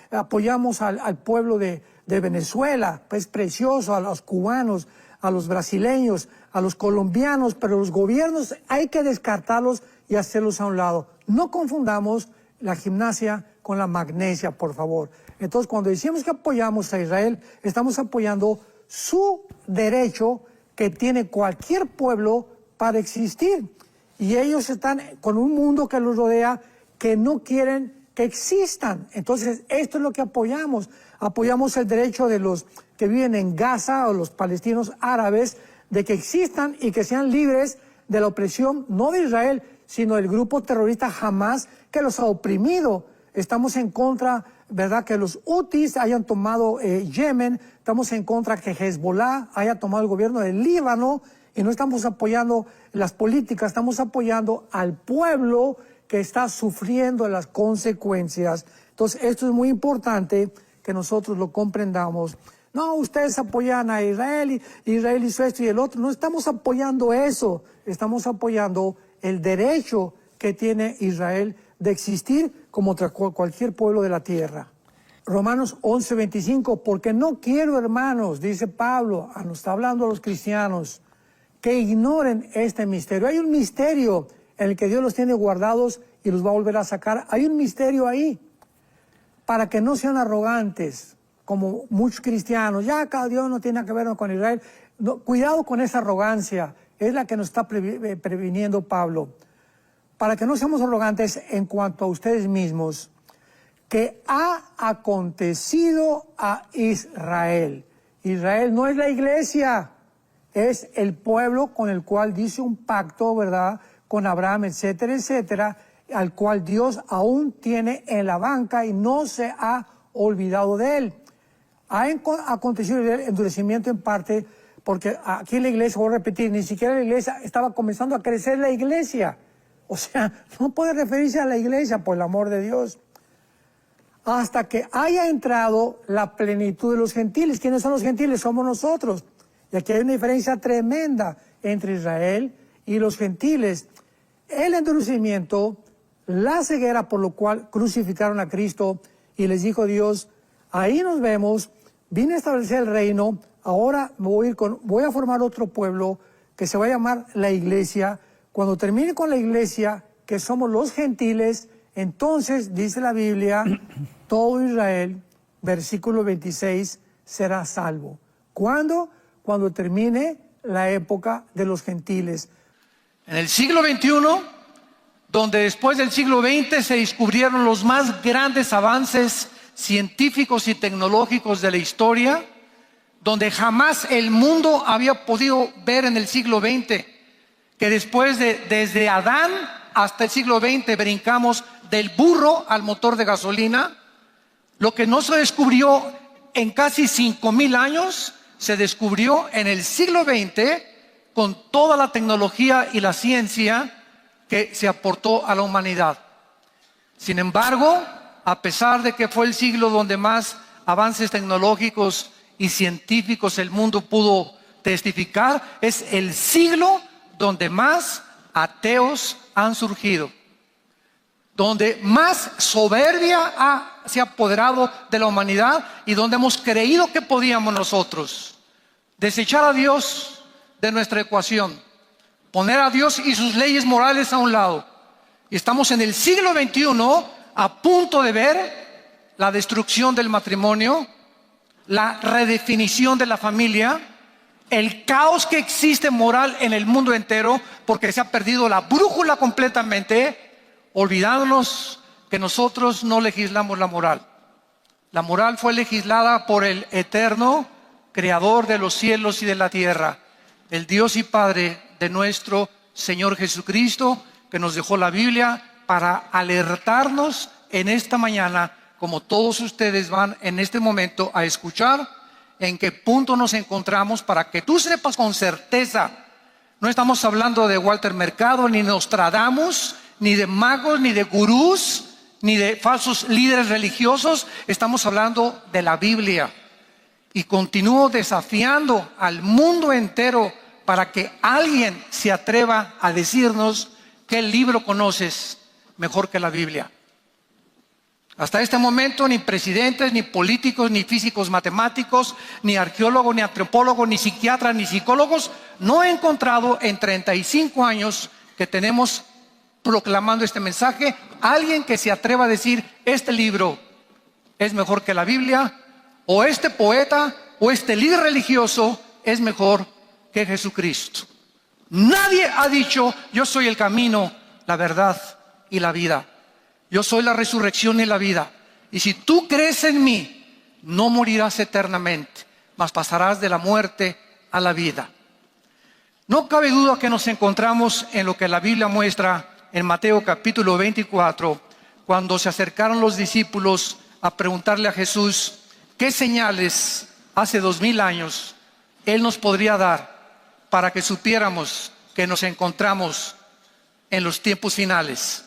Apoyamos al pueblo de Venezuela, pues precioso, a los cubanos, a los brasileños, a los colombianos, pero los gobiernos hay que descartarlos y hacerlos a un lado. No confundamos la gimnasia con la magnesia, por favor. Entonces, cuando decimos que apoyamos a Israel, estamos apoyando su derecho que tiene cualquier pueblo para existir. Y ellos están con un mundo que los rodea que no quieren que existan. Entonces, esto es lo que apoyamos. Apoyamos el derecho de los que viven en Gaza o los palestinos árabes de que existan y que sean libres de la opresión, no de Israel, sino del grupo terrorista Hamas que los ha oprimido. Estamos en contra, ¿verdad?, que los Hutis hayan tomado Yemen. Estamos en contra que Hezbollah haya tomado el gobierno del Líbano, y no estamos apoyando las políticas, estamos apoyando al pueblo que está sufriendo las consecuencias. Entonces, esto es muy importante que nosotros lo comprendamos. No, ustedes apoyan a Israel, y Israel hizo esto y el otro. No estamos apoyando eso, estamos apoyando el derecho que tiene Israel de existir como cualquier pueblo de la tierra. Romanos 11:25, porque no quiero, hermanos, dice Pablo, nos está hablando a los cristianos, que ignoren este misterio. Hay un misterio en el que Dios los tiene guardados y los va a volver a sacar. Hay un misterio ahí, para que no sean arrogantes, como muchos cristianos. Ya, Dios no tiene que ver con Israel. No, cuidado con esa arrogancia, es la que nos está previniendo Pablo. Para que no seamos arrogantes en cuanto a ustedes mismos, que ha acontecido a Israel. Israel no es la iglesia, es el pueblo con el cual dice un pacto, ¿verdad?, con Abraham, etcétera, etcétera, al cual Dios aún tiene en la banca y no se ha olvidado de él. Ha acontecido el endurecimiento en parte porque aquí en la iglesia, voy a repetir, ni siquiera la iglesia estaba comenzando a crecer la iglesia. O sea, no puede referirse a la iglesia, por el amor de Dios. Hasta que haya entrado la plenitud de los gentiles. ¿Quiénes son los gentiles? Somos nosotros. Y aquí hay una diferencia tremenda entre Israel y los gentiles. El endurecimiento, la ceguera por lo cual crucificaron a Cristo, y les dijo Dios, ahí nos vemos, vine a establecer el reino, ahora voy a formar otro pueblo que se va a llamar la iglesia. Cuando termine con la iglesia, que somos los gentiles, entonces, dice la Biblia, todo Israel, versículo 26, será salvo. ¿Cuándo? Cuando termine la época de los gentiles. En el siglo XXI, donde después del siglo XX se descubrieron los más grandes avances científicos y tecnológicos de la historia, donde jamás el mundo había podido ver en el siglo XX, que desde Adán hasta el siglo XX brincamos del burro al motor de gasolina. Lo que no se descubrió en casi 5,000 años, se descubrió en el siglo XX con toda la tecnología y la ciencia que se aportó a la humanidad. Sin embargo, a pesar de que fue el siglo donde más avances tecnológicos y científicos el mundo pudo testificar, es el siglo donde más ateos han surgido, donde más soberbia se ha apoderado de la humanidad y donde hemos creído que podíamos nosotros desechar a Dios de nuestra ecuación, poner a Dios y sus leyes morales a un lado. Y estamos en el siglo XXI a punto de ver la destrucción del matrimonio, la redefinición de la familia, el caos que existe moral en el mundo entero, porque se ha perdido la brújula completamente, olvidándonos que nosotros no legislamos la moral. La moral fue legislada por el eterno creador de los cielos y de la tierra, el Dios y Padre de nuestro Señor Jesucristo, que nos dejó la Biblia para alertarnos en esta mañana, como todos ustedes van en este momento a escuchar, en qué punto nos encontramos, para que tú sepas con certeza. No estamos hablando de Walter Mercado, ni Nostradamus, ni de magos, ni de gurús, ni de falsos líderes religiosos. Estamos hablando de la Biblia. Y continúo desafiando al mundo entero para que alguien se atreva a decirnos qué libro conoces mejor que la Biblia. Hasta este momento ni presidentes, ni políticos, ni físicos matemáticos, ni arqueólogos, ni antropólogos, ni psiquiatras, ni psicólogos, no he encontrado en 35 años que tenemos proclamando este mensaje, alguien que se atreva a decir, este libro es mejor que la Biblia, o este poeta, o este líder religioso es mejor que Jesucristo. Nadie ha dicho, yo soy el camino, la verdad y la vida. Yo soy la resurrección y la vida. Y si tú crees en mí, no morirás eternamente, mas pasarás de la muerte a la vida. No cabe duda que nos encontramos en lo que la Biblia muestra en Mateo capítulo 24, cuando se acercaron los discípulos a preguntarle a Jesús qué señales hace 2000 años Él nos podría dar para que supiéramos que nos encontramos en los tiempos finales.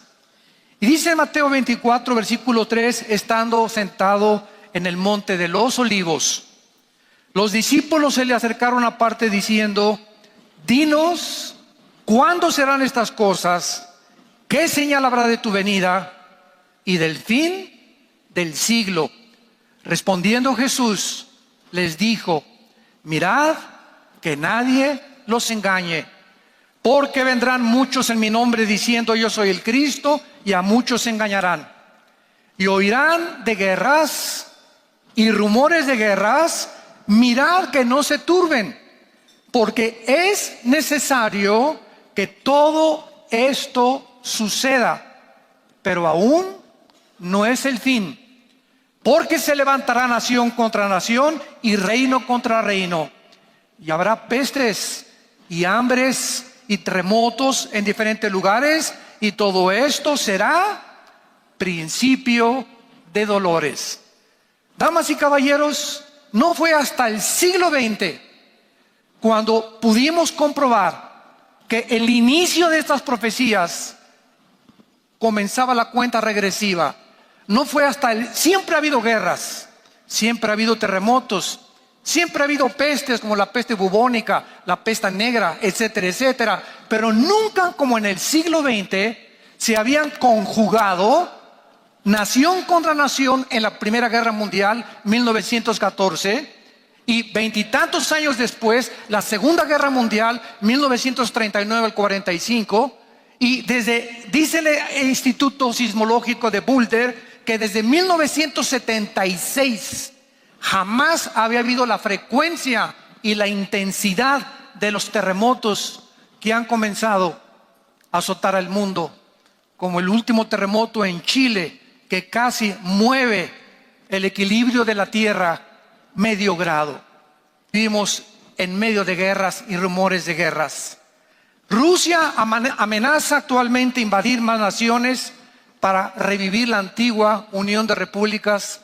Y dice Mateo 24, versículo 3, estando sentado en el monte de los olivos, los discípulos se le acercaron aparte diciendo, dinos, ¿cuándo serán estas cosas? ¿Qué señal habrá de tu venida y del fin del siglo? Respondiendo Jesús, les dijo, mirad que nadie los engañe, porque vendrán muchos en mi nombre diciendo yo soy el Cristo, y a muchos se engañarán. Y oirán de guerras y rumores de guerras. Mirad que no se turben, porque es necesario que todo esto suceda, pero aún no es el fin. Porque se levantará nación contra nación y reino contra reino. Y habrá pestes y hambres y terremotos en diferentes lugares, y todo esto será principio de dolores. Damas y caballeros, no fue hasta el siglo XX cuando pudimos comprobar que el inicio de estas profecías comenzaba la cuenta regresiva. No fue hasta siempre ha habido guerras, siempre ha habido terremotos, Siempre ha habido pestes como la peste bubónica, la peste negra, etcétera, etcétera. Pero nunca como en el siglo XX se habían conjugado nación contra nación en la Primera Guerra Mundial, 1914, y veintitantos años después, la Segunda Guerra Mundial, 1939 al 45, y dice el Instituto Sismológico de Boulder que desde 1976 jamás había habido la frecuencia y la intensidad de los terremotos que han comenzado a azotar al mundo, como el último terremoto en Chile, que casi mueve el equilibrio de la tierra medio grado. Vivimos en medio de guerras y rumores de guerras. Rusia amenaza actualmente invadir más naciones para revivir la antigua Unión de Repúblicas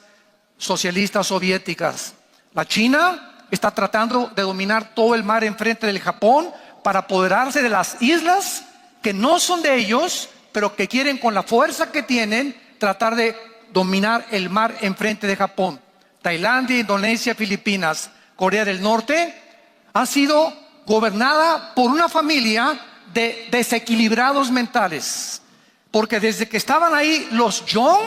Socialistas Soviéticas. La China está tratando de dominar todo el mar enfrente del Japón para apoderarse de las islas que no son de ellos, pero que quieren, con la fuerza que tienen, tratar de dominar el mar enfrente de Japón. Tailandia, Indonesia, Filipinas, Corea del Norte ha sido gobernada por una familia de desequilibrados mentales, porque desde que estaban ahí los Jong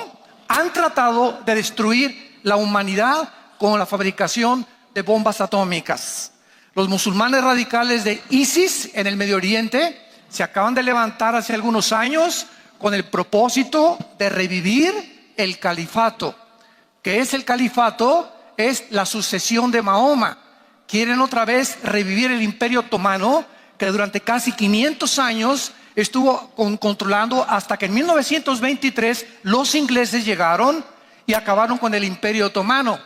han tratado de destruir la humanidad con la fabricación de bombas atómicas. Los musulmanes radicales de ISIS en el Medio Oriente se acaban de levantar hace algunos años con el propósito de revivir el califato. ¿Qué es el califato? Es la sucesión de Mahoma. Quieren otra vez revivir el Imperio Otomano, que durante casi 500 años estuvo controlando, hasta que en 1923 los ingleses llegaron y acabaron con el Imperio Otomano.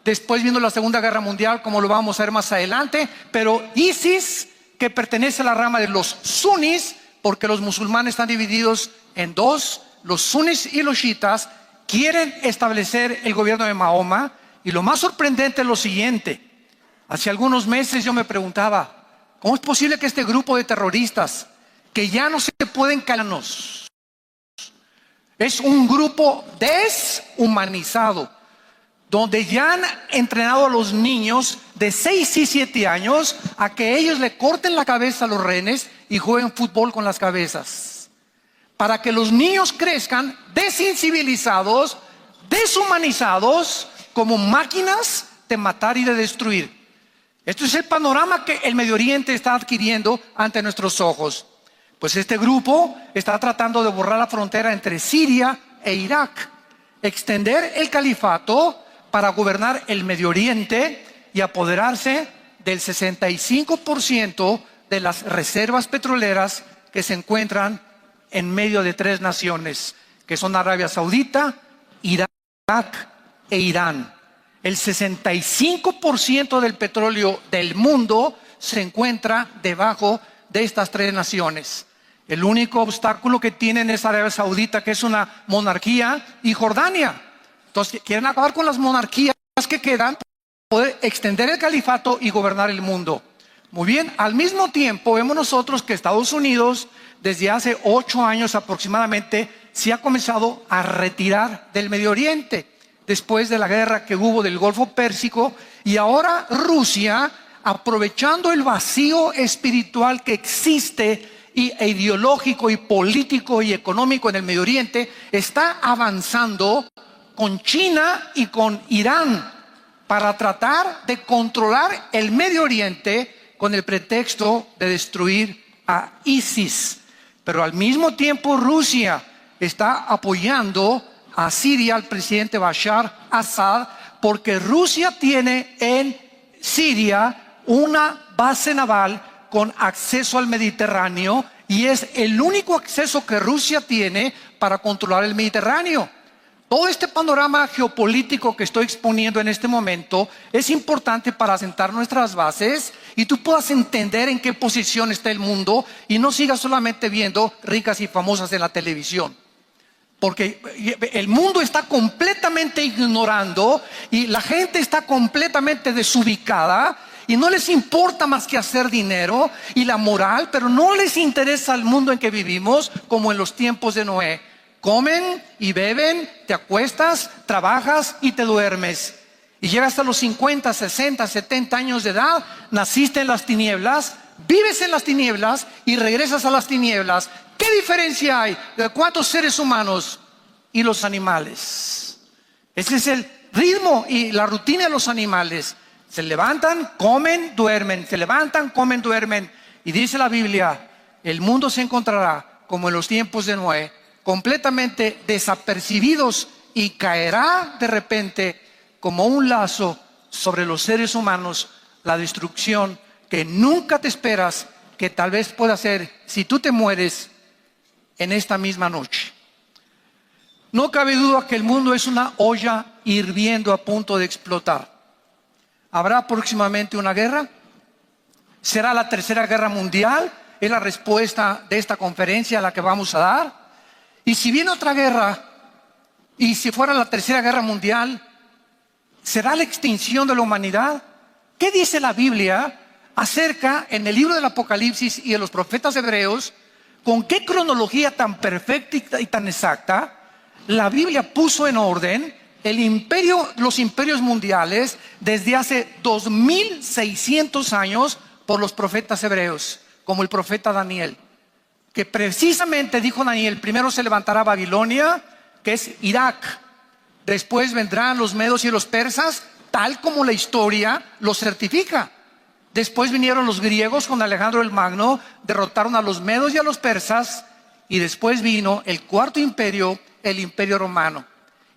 Después vino la Segunda Guerra Mundial, como lo vamos a ver más adelante, pero ISIS, que pertenece a la rama de los sunis, porque los musulmanes están divididos en dos, los sunis y los chiitas, quieren establecer el gobierno de Mahoma. Y lo más sorprendente es lo siguiente: hace algunos meses yo me preguntaba, ¿cómo es posible que este grupo de terroristas, que ya no se pueden callarnos, es un grupo deshumanizado, donde ya han entrenado a los niños de 6 y 7 años a que ellos le corten la cabeza a los rehenes y jueguen fútbol con las cabezas, para que los niños crezcan desensibilizados, deshumanizados, como máquinas de matar y de destruir? Esto es el panorama que el Medio Oriente está adquiriendo ante nuestros ojos. Pues este grupo está tratando de borrar la frontera entre Siria e Irak, extender el califato para gobernar el Medio Oriente y apoderarse del 65% de las reservas petroleras que se encuentran en medio de 3 naciones, que son Arabia Saudita, Irak e Irán. El 65% del petróleo del mundo se encuentra debajo de estas 3 naciones. El único obstáculo que tienen es Arabia Saudita, que es una monarquía, y Jordania. Entonces quieren acabar con las monarquías que quedan para poder extender el califato y gobernar el mundo. Muy bien, al mismo tiempo vemos nosotros que Estados Unidos desde hace 8 años aproximadamente se ha comenzado a retirar del Medio Oriente, después de la guerra que hubo del Golfo Pérsico. Y ahora Rusia, aprovechando el vacío espiritual que existe e ideológico y político y económico en el Medio Oriente, está avanzando con China y con Irán para tratar de controlar el Medio Oriente con el pretexto de destruir a ISIS. Pero al mismo tiempo Rusia está apoyando a Siria, al presidente Bashar Assad, porque Rusia tiene en Siria una base naval con acceso al Mediterráneo, y es el único acceso que Rusia tiene para controlar el Mediterráneo. Todo este panorama geopolítico que estoy exponiendo en este momento es importante para asentar nuestras bases y tú puedas entender en qué posición está el mundo y no sigas solamente viendo ricas y famosas en la televisión. Porque el mundo está completamente ignorando y la gente está completamente desubicada y no les importa más que hacer dinero y la moral, pero no les interesa el mundo en que vivimos, como en los tiempos de Noé. Comen y beben, te acuestas, trabajas y te duermes. y llegas a los 50, 60, 70 años de edad, naciste en las tinieblas, vives en las tinieblas y regresas a las tinieblas. ¿Qué diferencia hay de cuántos seres humanos y los animales? Ese es el ritmo y la rutina de los animales. Se levantan, comen, duermen, se levantan, comen, duermen. Y dice la Biblia, el mundo se encontrará como en los tiempos de Noé, completamente desapercibidos, y caerá de repente como un lazo sobre los seres humanos la destrucción que nunca te esperas, que tal vez pueda ser si tú te mueres en esta misma noche. No cabe duda que el mundo es una olla hirviendo a punto de explotar. ¿Habrá próximamente una guerra? ¿Será la tercera guerra mundial? Es la respuesta de esta conferencia a la que vamos a dar. Y si viene otra guerra, y si fuera la tercera guerra mundial, ¿será la extinción de la humanidad? ¿Qué dice la Biblia acerca, en el libro del Apocalipsis y de los profetas hebreos, con qué cronología tan perfecta y tan exacta la Biblia puso en orden los imperios mundiales desde hace 2600 años por los profetas hebreos, como el profeta Daniel, que precisamente dijo Daniel: primero se levantará Babilonia, que es Irak, después vendrán los medos y los persas, tal como la historia lo certifica. Después vinieron los griegos con Alejandro el Magno, derrotaron a los medos y a los persas, y después vino el cuarto imperio, el Imperio Romano.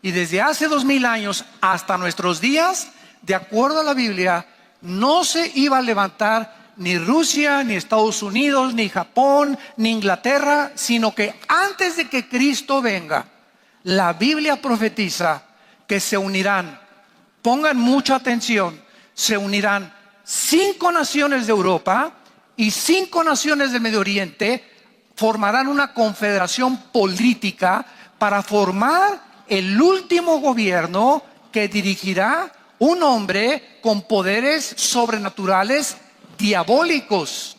Y desde hace 2000 años hasta nuestros días, de acuerdo a la Biblia, no se iba a levantar ni Rusia, ni Estados Unidos, ni Japón, ni Inglaterra, sino que antes de que Cristo venga, la Biblia profetiza que se unirán, pongan mucha atención, se unirán 5 naciones de Europa y 5 naciones del Medio Oriente, formarán una confederación política para formar el último gobierno que dirigirá un hombre con poderes sobrenaturales diabólicos,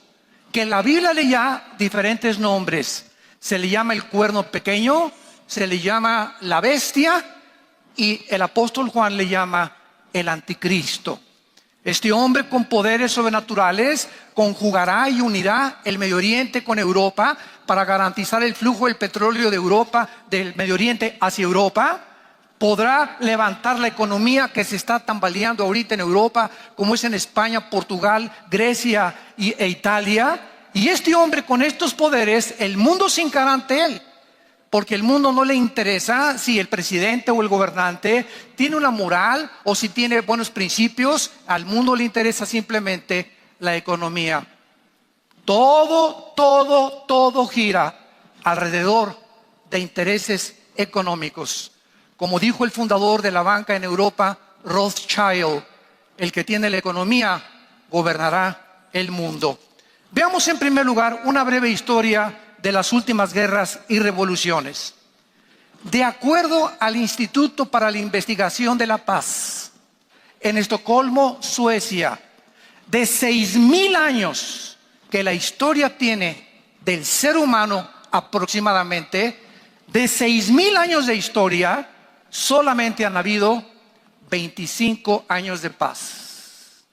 que la Biblia le llama diferentes nombres. Se le llama el cuerno pequeño, se le llama la bestia, y el apóstol Juan le llama el anticristo. Este hombre con poderes sobrenaturales conjugará y unirá el Medio Oriente con Europa para garantizar el flujo del petróleo de Europa, del Medio Oriente hacia Europa. Podrá levantar la economía que se está tambaleando ahorita en Europa, como es en España, Portugal, Grecia e Italia. Y este hombre con estos poderes, el mundo se hincará ante él, porque el mundo no le interesa si el presidente o el gobernante tiene una moral o si tiene buenos principios. Al mundo le interesa simplemente la economía. Todo gira alrededor de intereses económicos. Como dijo el fundador de la banca en Europa, Rothschild, el que tiene la economía gobernará el mundo. Veamos en primer lugar una breve historia de las últimas guerras y revoluciones. De acuerdo al Instituto para la Investigación de la Paz, en Estocolmo, Suecia, de 6000 años que la historia tiene del ser humano aproximadamente, de 6000 años de historia, solamente han habido 25 años de paz.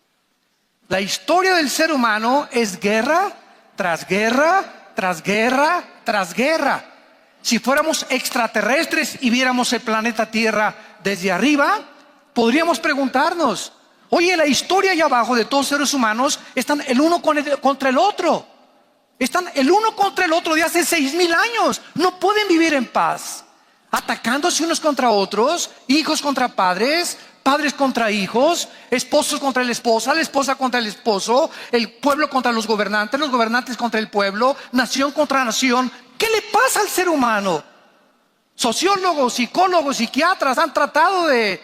La historia del ser humano es guerra tras guerra, tras guerra, tras guerra. Si fuéramos extraterrestres y viéramos el planeta Tierra desde arriba, podríamos preguntarnos: oye, la historia allá abajo de todos los seres humanos están el uno contra el otro. Están el uno contra el otro de hace 6000 años. No pueden vivir en paz, atacándose unos contra otros, hijos contra padres, padres contra hijos, esposos contra la esposa contra el esposo, el pueblo contra los gobernantes contra el pueblo, nación contra nación. ¿Qué le pasa al ser humano? Sociólogos, psicólogos, psiquiatras han tratado de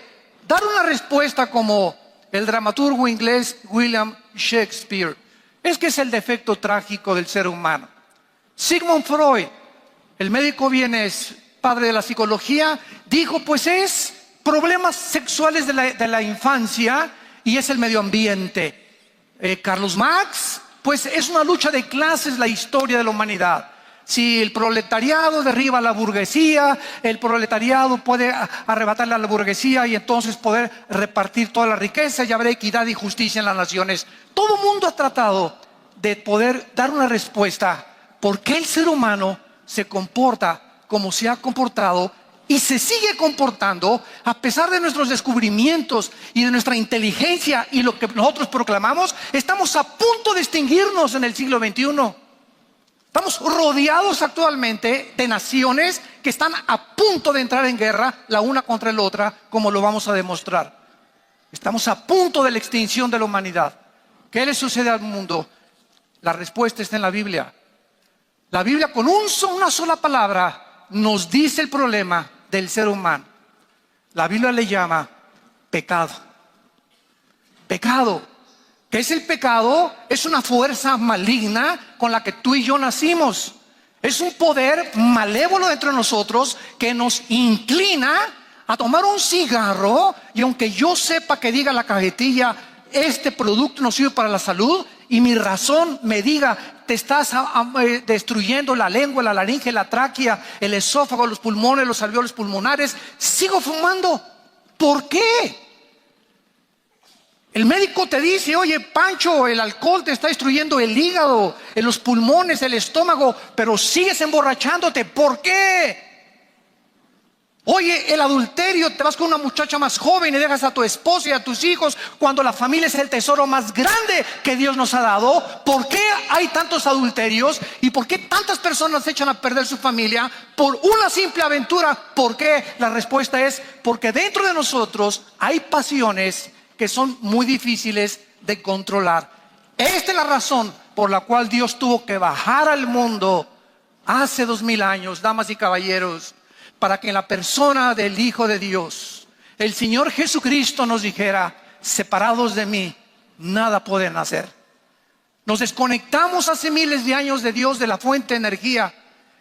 dar una respuesta como el dramaturgo inglés William Shakespeare. Es que es el defecto trágico del ser humano. Sigmund Freud, el médico vienes, padre de la psicología, dijo: pues es problemas sexuales de la infancia y es el medio ambiente. Carlos Marx, pues es una lucha de clases la historia de la humanidad. Si el proletariado derriba a la burguesía, el proletariado puede arrebatarle a la burguesía y entonces poder repartir toda la riqueza y habrá equidad y justicia en las naciones. Todo el mundo ha tratado de poder dar una respuesta. ¿Por qué el ser humano se comporta como se ha comportado y se sigue comportando a pesar de nuestros descubrimientos y de nuestra inteligencia y lo que nosotros proclamamos? Estamos a punto de extinguirnos en el siglo XXI. Estamos rodeados actualmente de naciones que están a punto de entrar en guerra la una contra la otra, como lo vamos a demostrar. Estamos a punto de la extinción de la humanidad. ¿Qué le sucede al mundo? La respuesta está en la Biblia. La Biblia con una sola palabra nos dice el problema del ser humano. La Biblia le llama pecado. Pecado. ¿Qué es el pecado? Es una fuerza maligna con la que tú y yo nacimos. Es un poder malévolo dentro de nosotros que nos inclina a tomar un cigarro y aunque yo sepa que diga la cajetilla, este producto no sirve para la salud, y mi razón me diga, te estás destruyendo la lengua, la laringe, la tráquea, el esófago, los pulmones, los alveolos pulmonares, sigo fumando. ¿Por qué? El médico te dice, oye Pancho, el alcohol te está destruyendo el hígado, los pulmones, el estómago, pero sigues emborrachándote. ¿Por qué? Oye, el adulterio, te vas con una muchacha más joven y dejas a tu esposa y a tus hijos cuando la familia es el tesoro más grande que Dios nos ha dado. ¿Por qué hay tantos adulterios? ¿Y por qué tantas personas echan a perder su familia por una simple aventura? ¿Por qué? La respuesta es porque dentro de nosotros hay pasiones que son muy difíciles de controlar. Esta es la razón por la cual Dios tuvo que bajar al mundo hace 2000 años, damas y caballeros, para que en la persona del Hijo de Dios, el Señor Jesucristo, nos dijera, separados de mí, nada pueden hacer. Nos desconectamos hace miles de años de Dios, de la fuente de energía,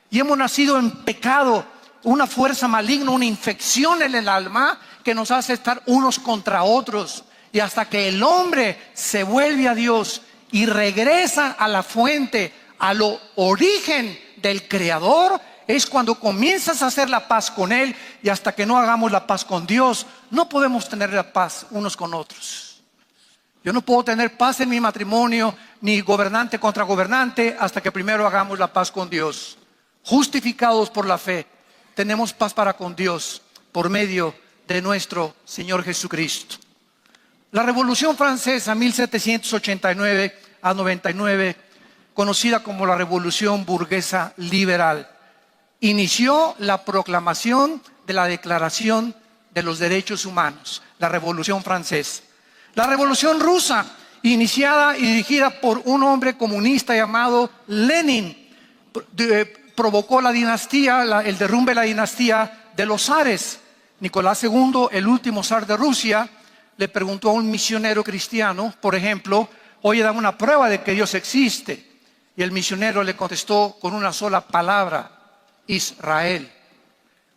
y hemos nacido en pecado, una fuerza maligna, una infección en el alma que nos hace estar unos contra otros. Y hasta que el hombre se vuelve a Dios y regresa a la fuente, a lo origen del Creador, es cuando comienzas a hacer la paz con Él. Y hasta que no hagamos la paz con Dios, no podemos tener la paz unos con otros. Yo no puedo tener paz en mi matrimonio, ni gobernante contra gobernante, hasta que primero hagamos la paz con Dios. Justificados por la fe, tenemos paz para con Dios por medio de nuestro Señor Jesucristo. La Revolución Francesa, 1789 a 99, conocida como la Revolución Burguesa Liberal, inició la proclamación de la Declaración de los Derechos Humanos, la Revolución Francesa. La Revolución Rusa, iniciada y dirigida por un hombre comunista llamado Lenin, provocó la dinastía, el derrumbe de la dinastía de los zares. Nicolás II, el último zar de Rusia, le preguntó a un misionero cristiano, por ejemplo, oye, dame una prueba de que Dios existe. Y el misionero le contestó con una sola palabra: Israel.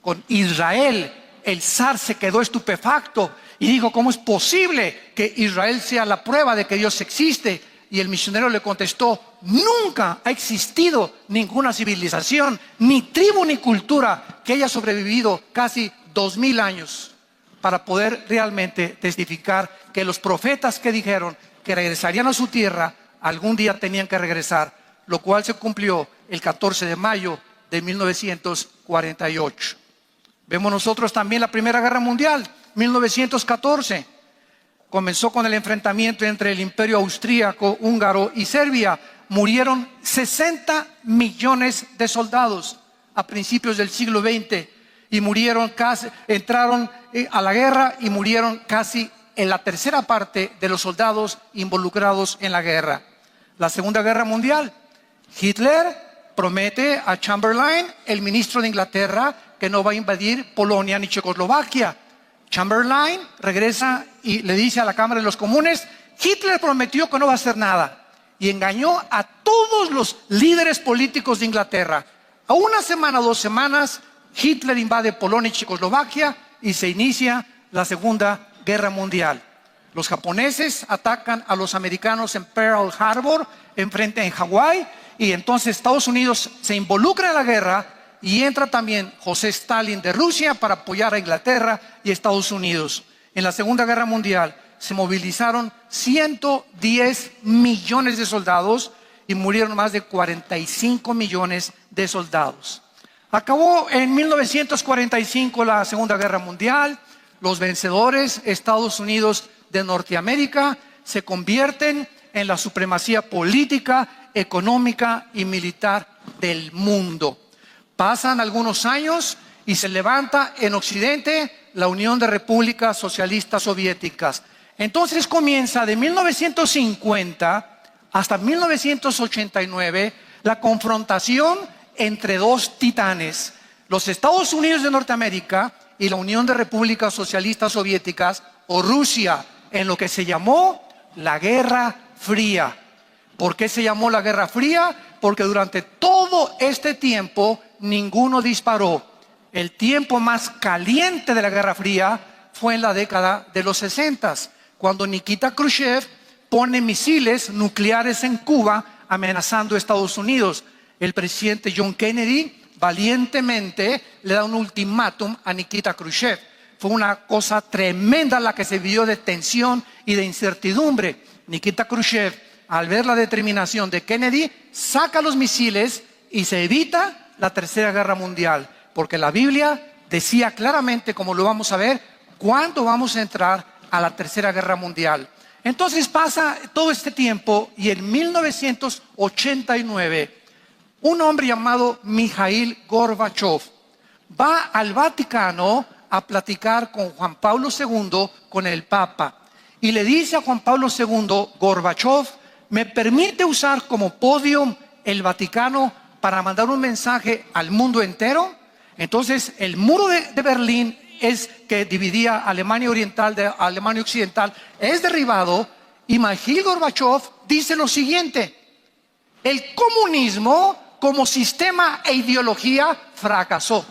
Con Israel, el zar se quedó estupefacto y dijo, ¿cómo es posible que Israel sea la prueba de que Dios existe? Y el misionero le contestó, nunca ha existido ninguna civilización, ni tribu ni cultura que haya sobrevivido casi 2000 años para poder realmente testificar que los profetas que dijeron que regresarían a su tierra, algún día tenían que regresar, lo cual se cumplió el 14 de mayo de 1948. Vemos nosotros también la Primera Guerra Mundial, 1914. Comenzó con el enfrentamiento entre el Imperio Austríaco, Húngaro y Serbia. Murieron 60 millones de soldados a principios del siglo XX y entraron a la guerra y murieron casi en la tercera parte de los soldados involucrados en la guerra. La Segunda Guerra Mundial, Hitler promete a Chamberlain, el ministro de Inglaterra, que no va a invadir Polonia ni Checoslovaquia. Chamberlain regresa y le dice a la Cámara de los Comunes, Hitler prometió que no va a hacer nada, y engañó a todos los líderes políticos de Inglaterra. A una semana o 2 semanas, Hitler invade Polonia y Checoslovaquia y se inicia la Segunda Guerra Mundial. Los japoneses atacan a los americanos en Pearl Harbor, en Hawái, y entonces Estados Unidos se involucra en la guerra y entra también José Stalin de Rusia para apoyar a Inglaterra y Estados Unidos. En la Segunda Guerra Mundial se movilizaron 110 millones de soldados y murieron más de 45 millones de soldados. Acabó en 1945 la Segunda Guerra Mundial. Los vencedores, Estados Unidos de Norteamérica, se convierten en la supremacía política, económica y militar del mundo. Pasan algunos años y se levanta en Occidente la Unión de Repúblicas Socialistas Soviéticas. Entonces comienza de 1950 hasta 1989 la confrontación entre dos titanes, los Estados Unidos de Norteamérica y la Unión de Repúblicas Socialistas Soviéticas, o Rusia, en lo que se llamó la Guerra Fría. ¿Por qué se llamó la Guerra Fría? Porque durante todo este tiempo ninguno disparó. El tiempo más caliente de la Guerra Fría fue en la década de los 60, cuando Nikita Khrushchev pone misiles nucleares en Cuba amenazando a Estados Unidos. El presidente John Kennedy valientemente le da un ultimátum a Nikita Khrushchev. Fue una cosa tremenda la que se vivió de tensión y de incertidumbre. Nikita Khrushchev, al ver la determinación de Kennedy, saca los misiles y se evita la Tercera Guerra Mundial, porque la Biblia decía claramente, como lo vamos a ver, cuándo vamos a entrar a la Tercera Guerra Mundial. Entonces pasa todo este tiempo y en 1989 un hombre llamado Mikhail Gorbachev va al Vaticano a platicar con Juan Pablo II, con el Papa, y le dice a Juan Pablo II: Gorbachev, ¿me permite usar como podio el Vaticano para mandar un mensaje al mundo entero? Entonces el muro de Berlín, que dividía Alemania Oriental de Alemania Occidental, es derribado, y Mikhail Gorbachev dice lo siguiente: el comunismo como sistema e ideología fracasó.